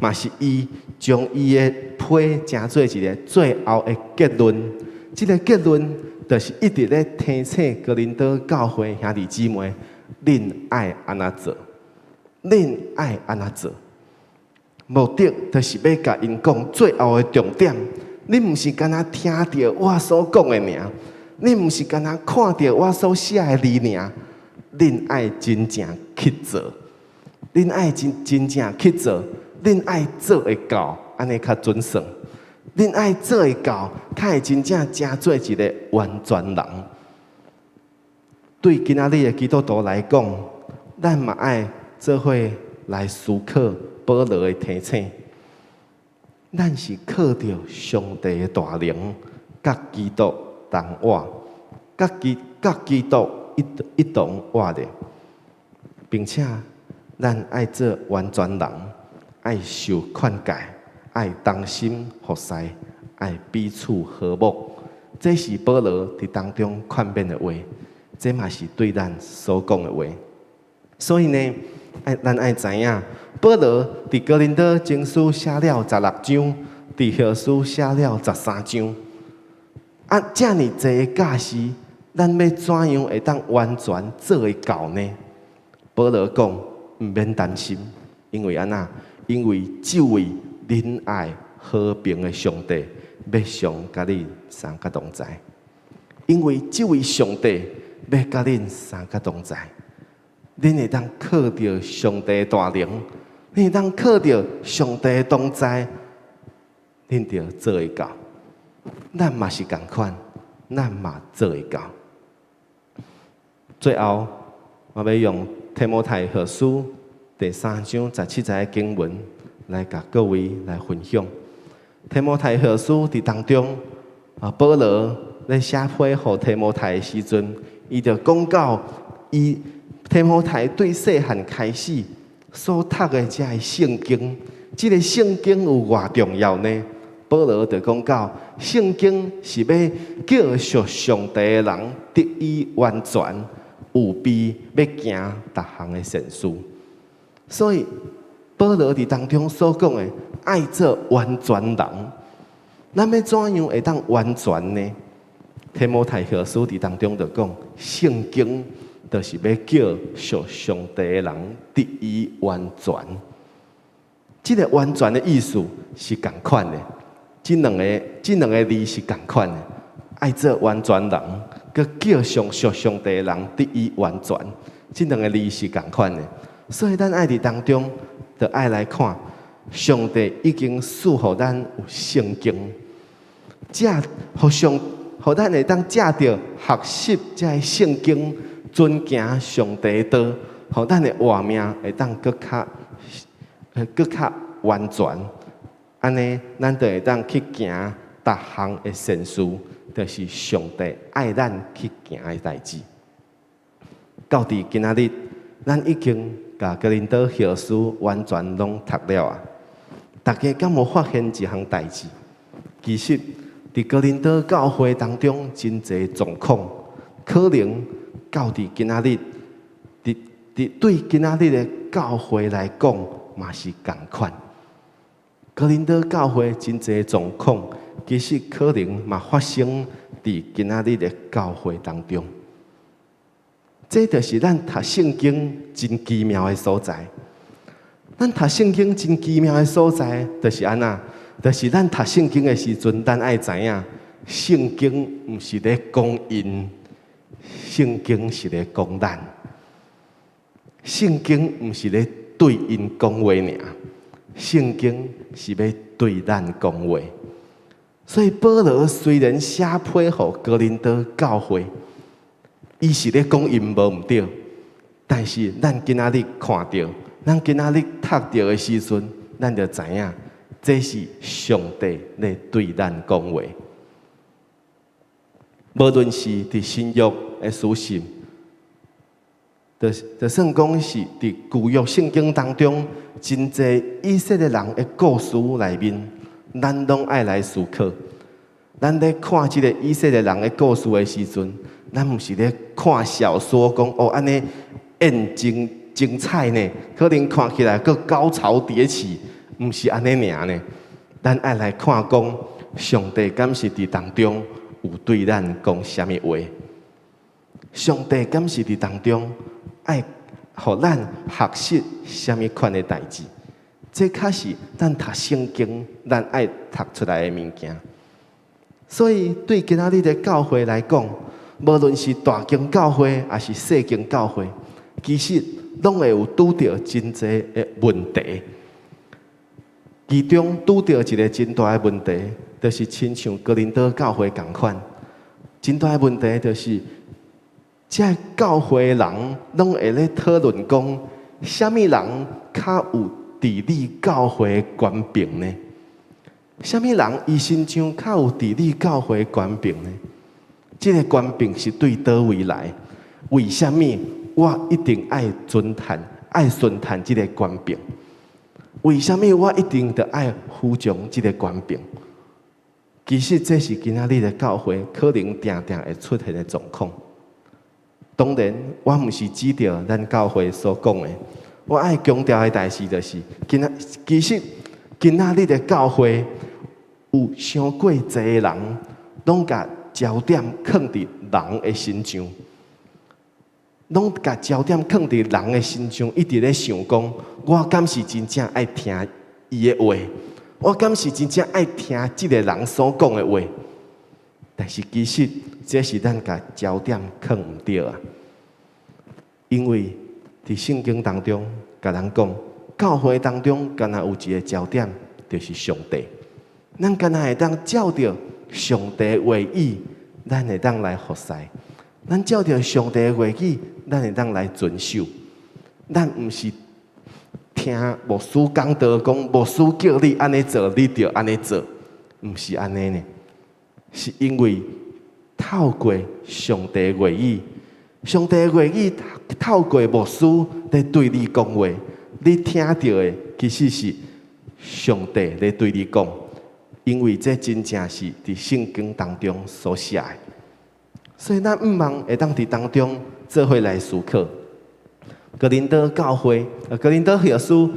Speaker 1: 嘛是伊将伊的批成做一个最后的结论。这个结论就是一直咧提醒哥林多教会兄弟姊妹，恁爱安怎做，恁爱安怎做。目的就是要甲因讲最后的重点。你毋是干那听到我所讲的尔，你毋是干那看到我所写的字尔，恁爱真正去做，恁爱真正去做，恁爱做会到，安尼较准算。恁爱做会到，才会真正成做一个完全人。对今仔日的基督徒来讲，咱嘛爱做伙来思考保罗的提醒。咱是靠着上帝的大能，甲基督同活，甲基督一同活的，并且咱爱做完全人，爱受劝诫，爱同心合使，爱彼此和睦。这是保罗伫当中劝勉的话，这嘛是对咱所讲的话。所以呢，咱爱知影，保罗伫哥林多前书写了16章，伫后书写了13章。这么侪的假使，咱要怎样会当完全做会到呢？保罗讲，毋免担心，因为因为这位仁爱和平的上帝要常甲你三个同在。因为这位上帝要甲恁三个同在，恁会当靠着上帝的大能，恁会当靠着上帝的同在，恁就做会到。咱嘛是同款，咱嘛做会到。最后，我要用提摩太后书第3章17节的经文来甲各位来分享。提摩太后书伫当中，保罗咧写批互提摩太的时阵，伊就讲到提摩太对细汉开始所读的这个圣经，这个圣经有偌重要呢？保罗就讲到，圣经是要叫属上帝的人得以完全，有备要行逐项的善事。所以保罗伫当中所讲的，爱做完全人，咱要怎样会当完全呢？提摩太后书伫当中就讲，圣经就是要叫属上帝的人得以完全。这个完全的意思是同款的，这两个字是同款的。爱做完全人，佮叫属上帝的人得以完全，这两个字是同款的。所以咱爱伫当中，就爱来看，上帝已经赐予咱有圣经，互咱会当借着学习这个圣经，遵行上帝的道，互咱的活命会当更较完全。安尼，咱就会当去行逐项的善事，就是上帝爱咱去行的代志。到伫今仔日，咱已经甲哥林多后书完全拢读了啊！大家敢无发现一项代志？其实，伫哥林多教会当中，真侪状况，可能到伫今仔日，对今仔日的教会来讲，嘛是同款。哥林多教会真侪状况，其实可能嘛发生伫今仔日的教会当中。这就是咱读圣经真奇妙的所在。咱读圣经真奇妙的所在，就是安那，就是咱读圣经的时阵，咱爱知影，圣经毋是咧讲因，圣经是咧讲咱。圣经毋是咧对因讲话尔，圣经是要对咱讲话。所以保罗虽然写批互哥林多教会，伊是咧讲因无毋对，但是咱今仔日看到，咱今仔日读到的时阵，咱就知影，这是上帝咧对咱讲话。无论是伫新约的书信，就算讲是伫旧约圣经当中，真侪以色列人的故事内面，咱拢爱来思考。咱咧看即个以色列人的故事的时阵，咱毋是咧看小说讲哦安尼演精彩呢，可能看起来佫高潮迭起，毋是安尼尔呢。咱爱来看讲上帝敢是伫当中有对咱讲啥物话？上帝敢是伫当中爱互咱学习啥物款的代志？这确实咱读圣经，咱爱读出来的物件。所以对今仔日的教会来讲，无论是大经教会还是细经教会，其实拢会有拄到真侪的问题。其中拄到一个真大的问题，就是亲像哥林多教会同款。真大的问题就是，这教会的人拢会咧讨论讲，啥物人较有伫理教会的权柄呢？啥物人伊身上较有伫理教会的权柄呢？这个权柄是对倒位来？为什么我一定爱尊谈、爱顺谈这个权柄？为什么我一定得爱服从这个权柄？其实这是今仔日的教会可能常常会出现的状况。当然，我毋是指着咱教会所讲的，我爱强调的代志就是，其实今仔日的教会有伤过侪个人，拢甲焦点放伫人的身上，拢甲焦点放伫人的身上，一直咧想讲，我敢是真正爱听伊的话？我敢是真正爱听这个人所讲的话？但是其实这是咱甲焦点放唔对啊，因为伫圣经当中，甲人讲，教会当中敢若有一个焦点，就是上帝。咱敢若会当照着上帝的话语，咱会当来服侍。咱照着上帝的话语，咱会当来遵守。咱毋是听牧师讲道讲，牧师叫你安尼做，你就安尼做，毋是安尼呢？是因为透过上帝的话语，上帝的话语透过牧师在对你讲话，你听到的其实是上帝在对你讲，因为这真正是伫圣经当中所写的。所以咱毋茫会当伫当中做伙来思考。哥林多教会，哥林多后书，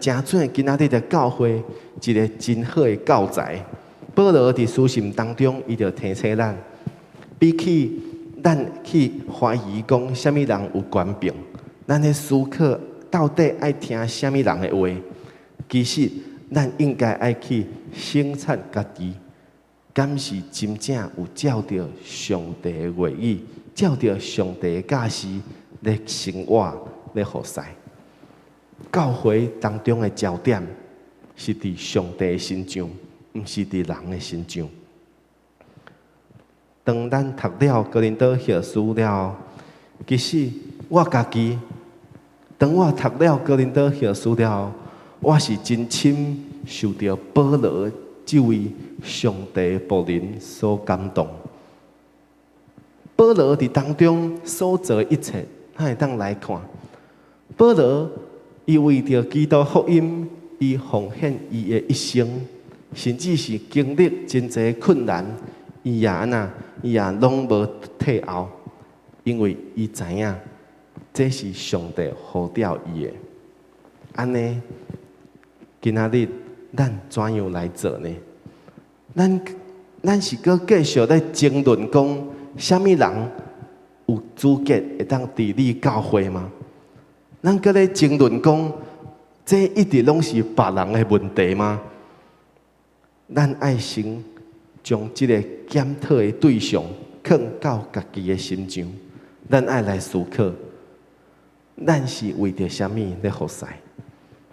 Speaker 1: 真准今仔日的教会一个真好的教材。保罗伫书信当中，伊就提醒咱，比起咱去怀疑讲啥物人有权柄，咱咧思考到底爱听啥物人的话，其实咱应该爱去省察家己，敢是真正有照着上帝的话语，照着上帝的教示咧生活咧服侍。教会当中的焦点是伫上帝的身上，毋是伫人的身上。当咱读了哥林多后书了，其实我家己，当我读了哥林多后书了，我是真深受到保罗这位上帝仆人所感动。保罗伫当中所做的一切，咱会当来看。保罗伊为着基督福音，伊奉献伊的一生，甚至是经历真侪困难，伊也安那，伊也拢无退后，因为伊知影这是上帝呼召伊的。安尼，今仔日咱怎样来做呢？咱是搁继续咧争论讲，啥物人有资格会当治理教会吗？咱搁咧争论讲，这一直拢是别人的问题吗？咱爱先将即个检讨的对象放到家己的心上，咱爱来思考，咱是为着啥物咧服侍？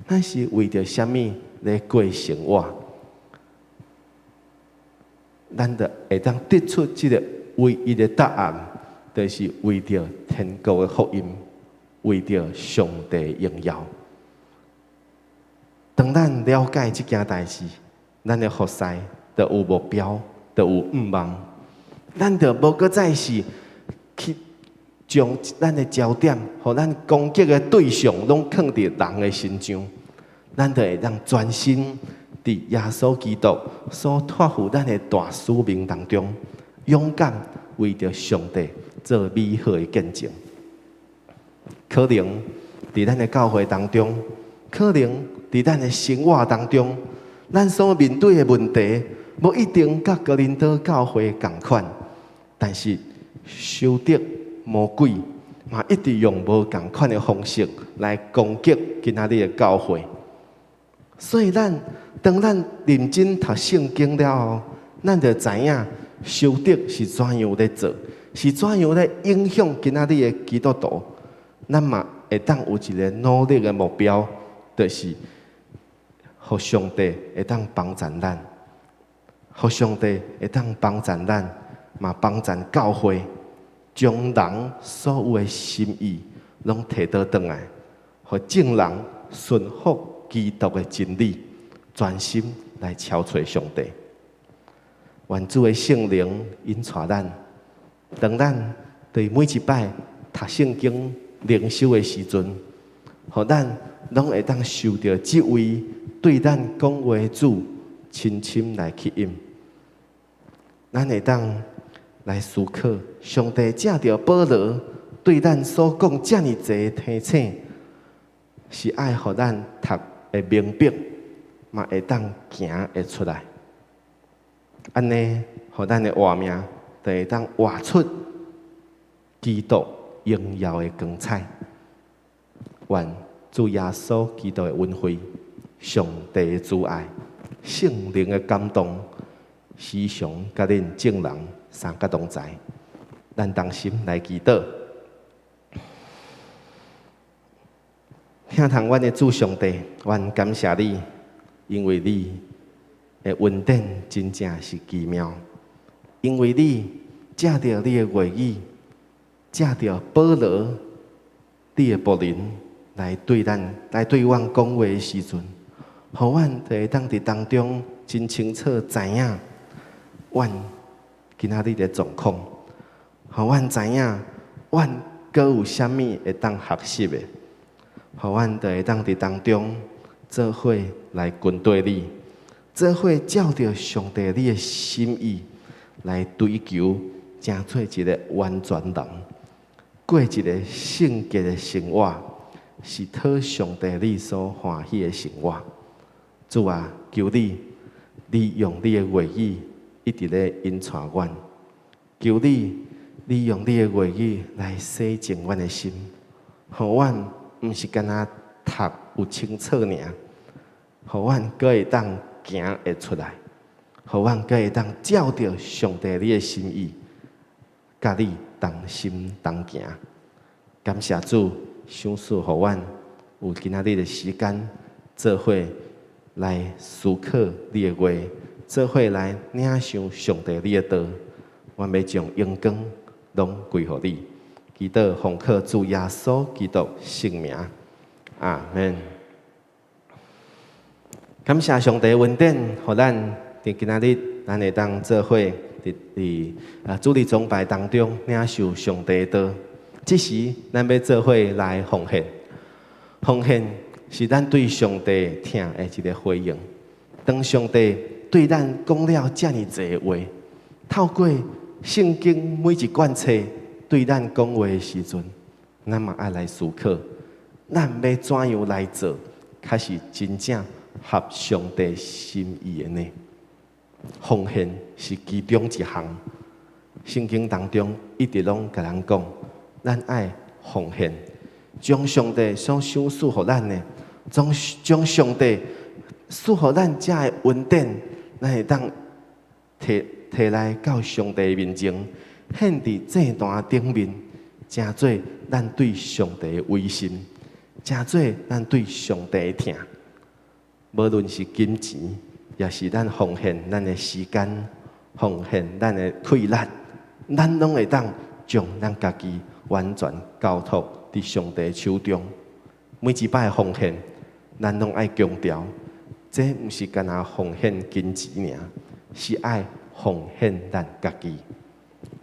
Speaker 1: 咱是为着啥物咧过生活？咱就会当得出即个唯一的答案，就是为着天国的福音，为着上帝的荣耀。当咱了解即件代志，咱的服侍就有目标，就有愿望。咱就无搁再是去将咱的焦点，互咱攻击的对象，拢放伫人的身上。咱就会当专心伫耶稣基督所托付咱的大使命当中，勇敢为着上帝做美好的见证。可能伫咱的教会当中，可能伫咱的生活当中，咱所面对的问题，无一定甲哥林多教会同款，但是仇敌魔鬼嘛，一直用无同款的方式来攻击今仔日的教会。所以当咱认真读圣经了后，咱就知影仇敌是怎样咧做，是怎样咧影响今仔日的基督徒。咱嘛会当有一个努力的目标，就是互上帝会当帮助咱，互上帝会当帮助咱，嘛帮助教会，将人所有的心意拢摕倒转来，互众人顺服基督的真理，专心来超找上帝。愿主的圣灵引带咱，当咱对每一摆读圣经、灵修的时阵，互咱拢会当受到这位对咱讲话的主深深来吸引。咱会当来思考，上帝借着保罗对咱所讲遮尔济提醒，是爱互咱读会明白，嘛会当行会出来。安尼，互咱的活命就会当活出基督荣耀的光彩。愿主耶稣基督的恩惠、上帝的主爱、圣灵的感动，时常甲恁众人三角同在。咱同心来祈祷，听从阮的主上帝，阮感谢你，因为你的恩典真正是奇妙，因为你借着你的话语，借着保罗你的仆人来对阮讲话的时阵，互阮就会当伫当中真清楚知影，阮今仔日的状况，互阮知影，阮阁有啥物会当学习的，互阮就会当伫当中做伙来跟对你，做伙照着上帝你的心意来追求，成做一个完全人，过一个圣洁的生活，是讨上帝你所欢喜的生活。主啊，求你用你的话语一直咧引带阮，求你用你的话语来洗净阮的心，互阮毋是干那读有清楚尔，互阮阁会当行会出来，互阮阁会当照着上帝你的心意，甲你同心同行。感谢主，赏赐互阮有今仔日的时间，做伙来思考你的话，做伙来领受上帝你的道。阮要将荣光拢归乎你。祈祷奉靠主耶稣基督圣名，阿门。感谢上帝的恩典，互咱伫今仔日，咱会当做伙伫主日崇拜当中领受上帝的道。这时，咱要做伙来奉献。奉献是咱对上帝听的一个回应。当上帝对咱讲了遮尔济话，透过圣经每一卷册对咱讲话的时阵，咱嘛爱来思考，咱要怎样来做，才是真正合上帝心意的呢？奉献是其中一项。圣经当中一直拢甲咱讲，咱爱奉献，将上帝所赏赐予咱的，将上帝赐予咱遮的恩典咱会当摕来到上帝面前，献伫祭坛顶面，诚做咱对上帝的威信，诚做咱对上帝的疼。无论是金钱，也是咱奉献咱的时间，奉献咱的快乐，咱拢会当将咱家己完全交托伫上帝手中。每一摆奉献，咱拢爱强调，这毋是干那奉献金钱尔，是爱奉献咱家己。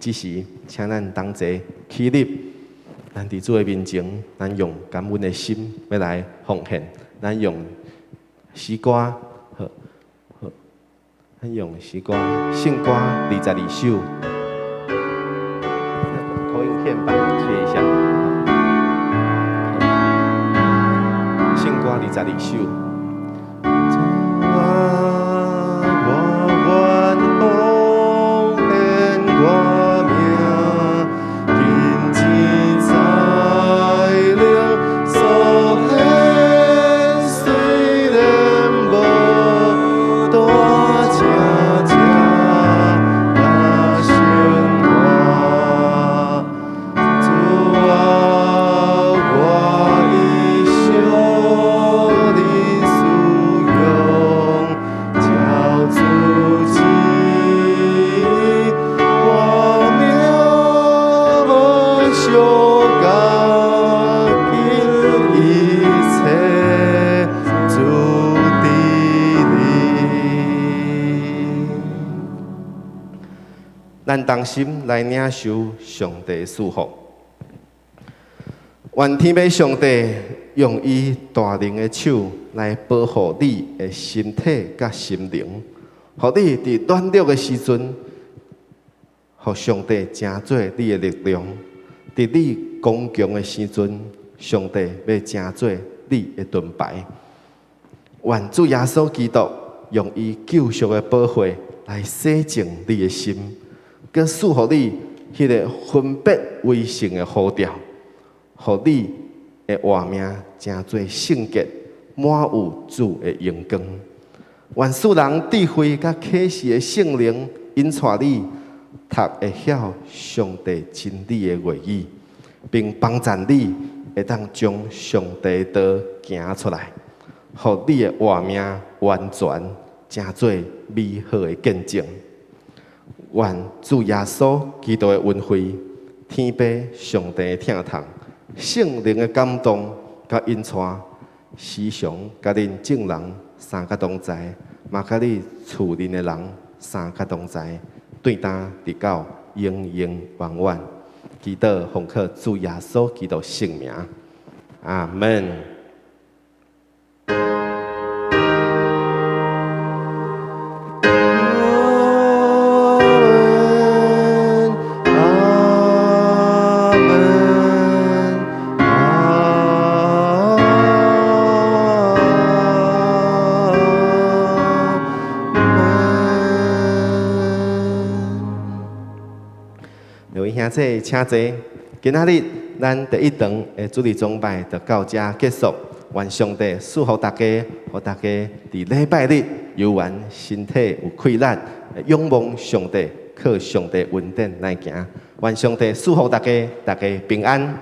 Speaker 1: 只是请咱同齐起立，咱伫主的面前，咱用感恩的心要来奉献，咱用诗歌，咱用诗歌圣歌22首，投影片帮我切一下。圣歌22首。咱同心来领受上帝赐福，愿天父上帝用伊大能的手来保护你的身体甲心灵，互你伫软弱的时阵，互上帝成做你的力量；伫你刚强的时阵，上帝要成做你的盾牌。愿主耶稣基督用伊救赎的宝血来洗净你的心。佮赐予你迄个分别为圣的呼召，互你的活命成做圣洁，满有主的荣光。愿世人智慧佮启示的圣灵引带你，读会晓上帝真理的话语，并帮助你会当将上帝的道行出来，互你的活命完全成做美好的见证。愿主耶稣基督的恩惠、天父上帝的疼痛、圣灵的感动甲引带，时常甲恁众人三甲同在，嘛甲你厝邻的人三甲同在，对担直到永永远远。祈祷奉靠主耶稣基督圣名，阿门。兄弟，请坐。今仔日咱第一场的主日崇拜就到这结束。愿上帝赐福大家，互大家伫礼拜日游玩，身体有快乐，仰望上帝，靠上帝恩典来行。愿上帝赐福大家，大家平安。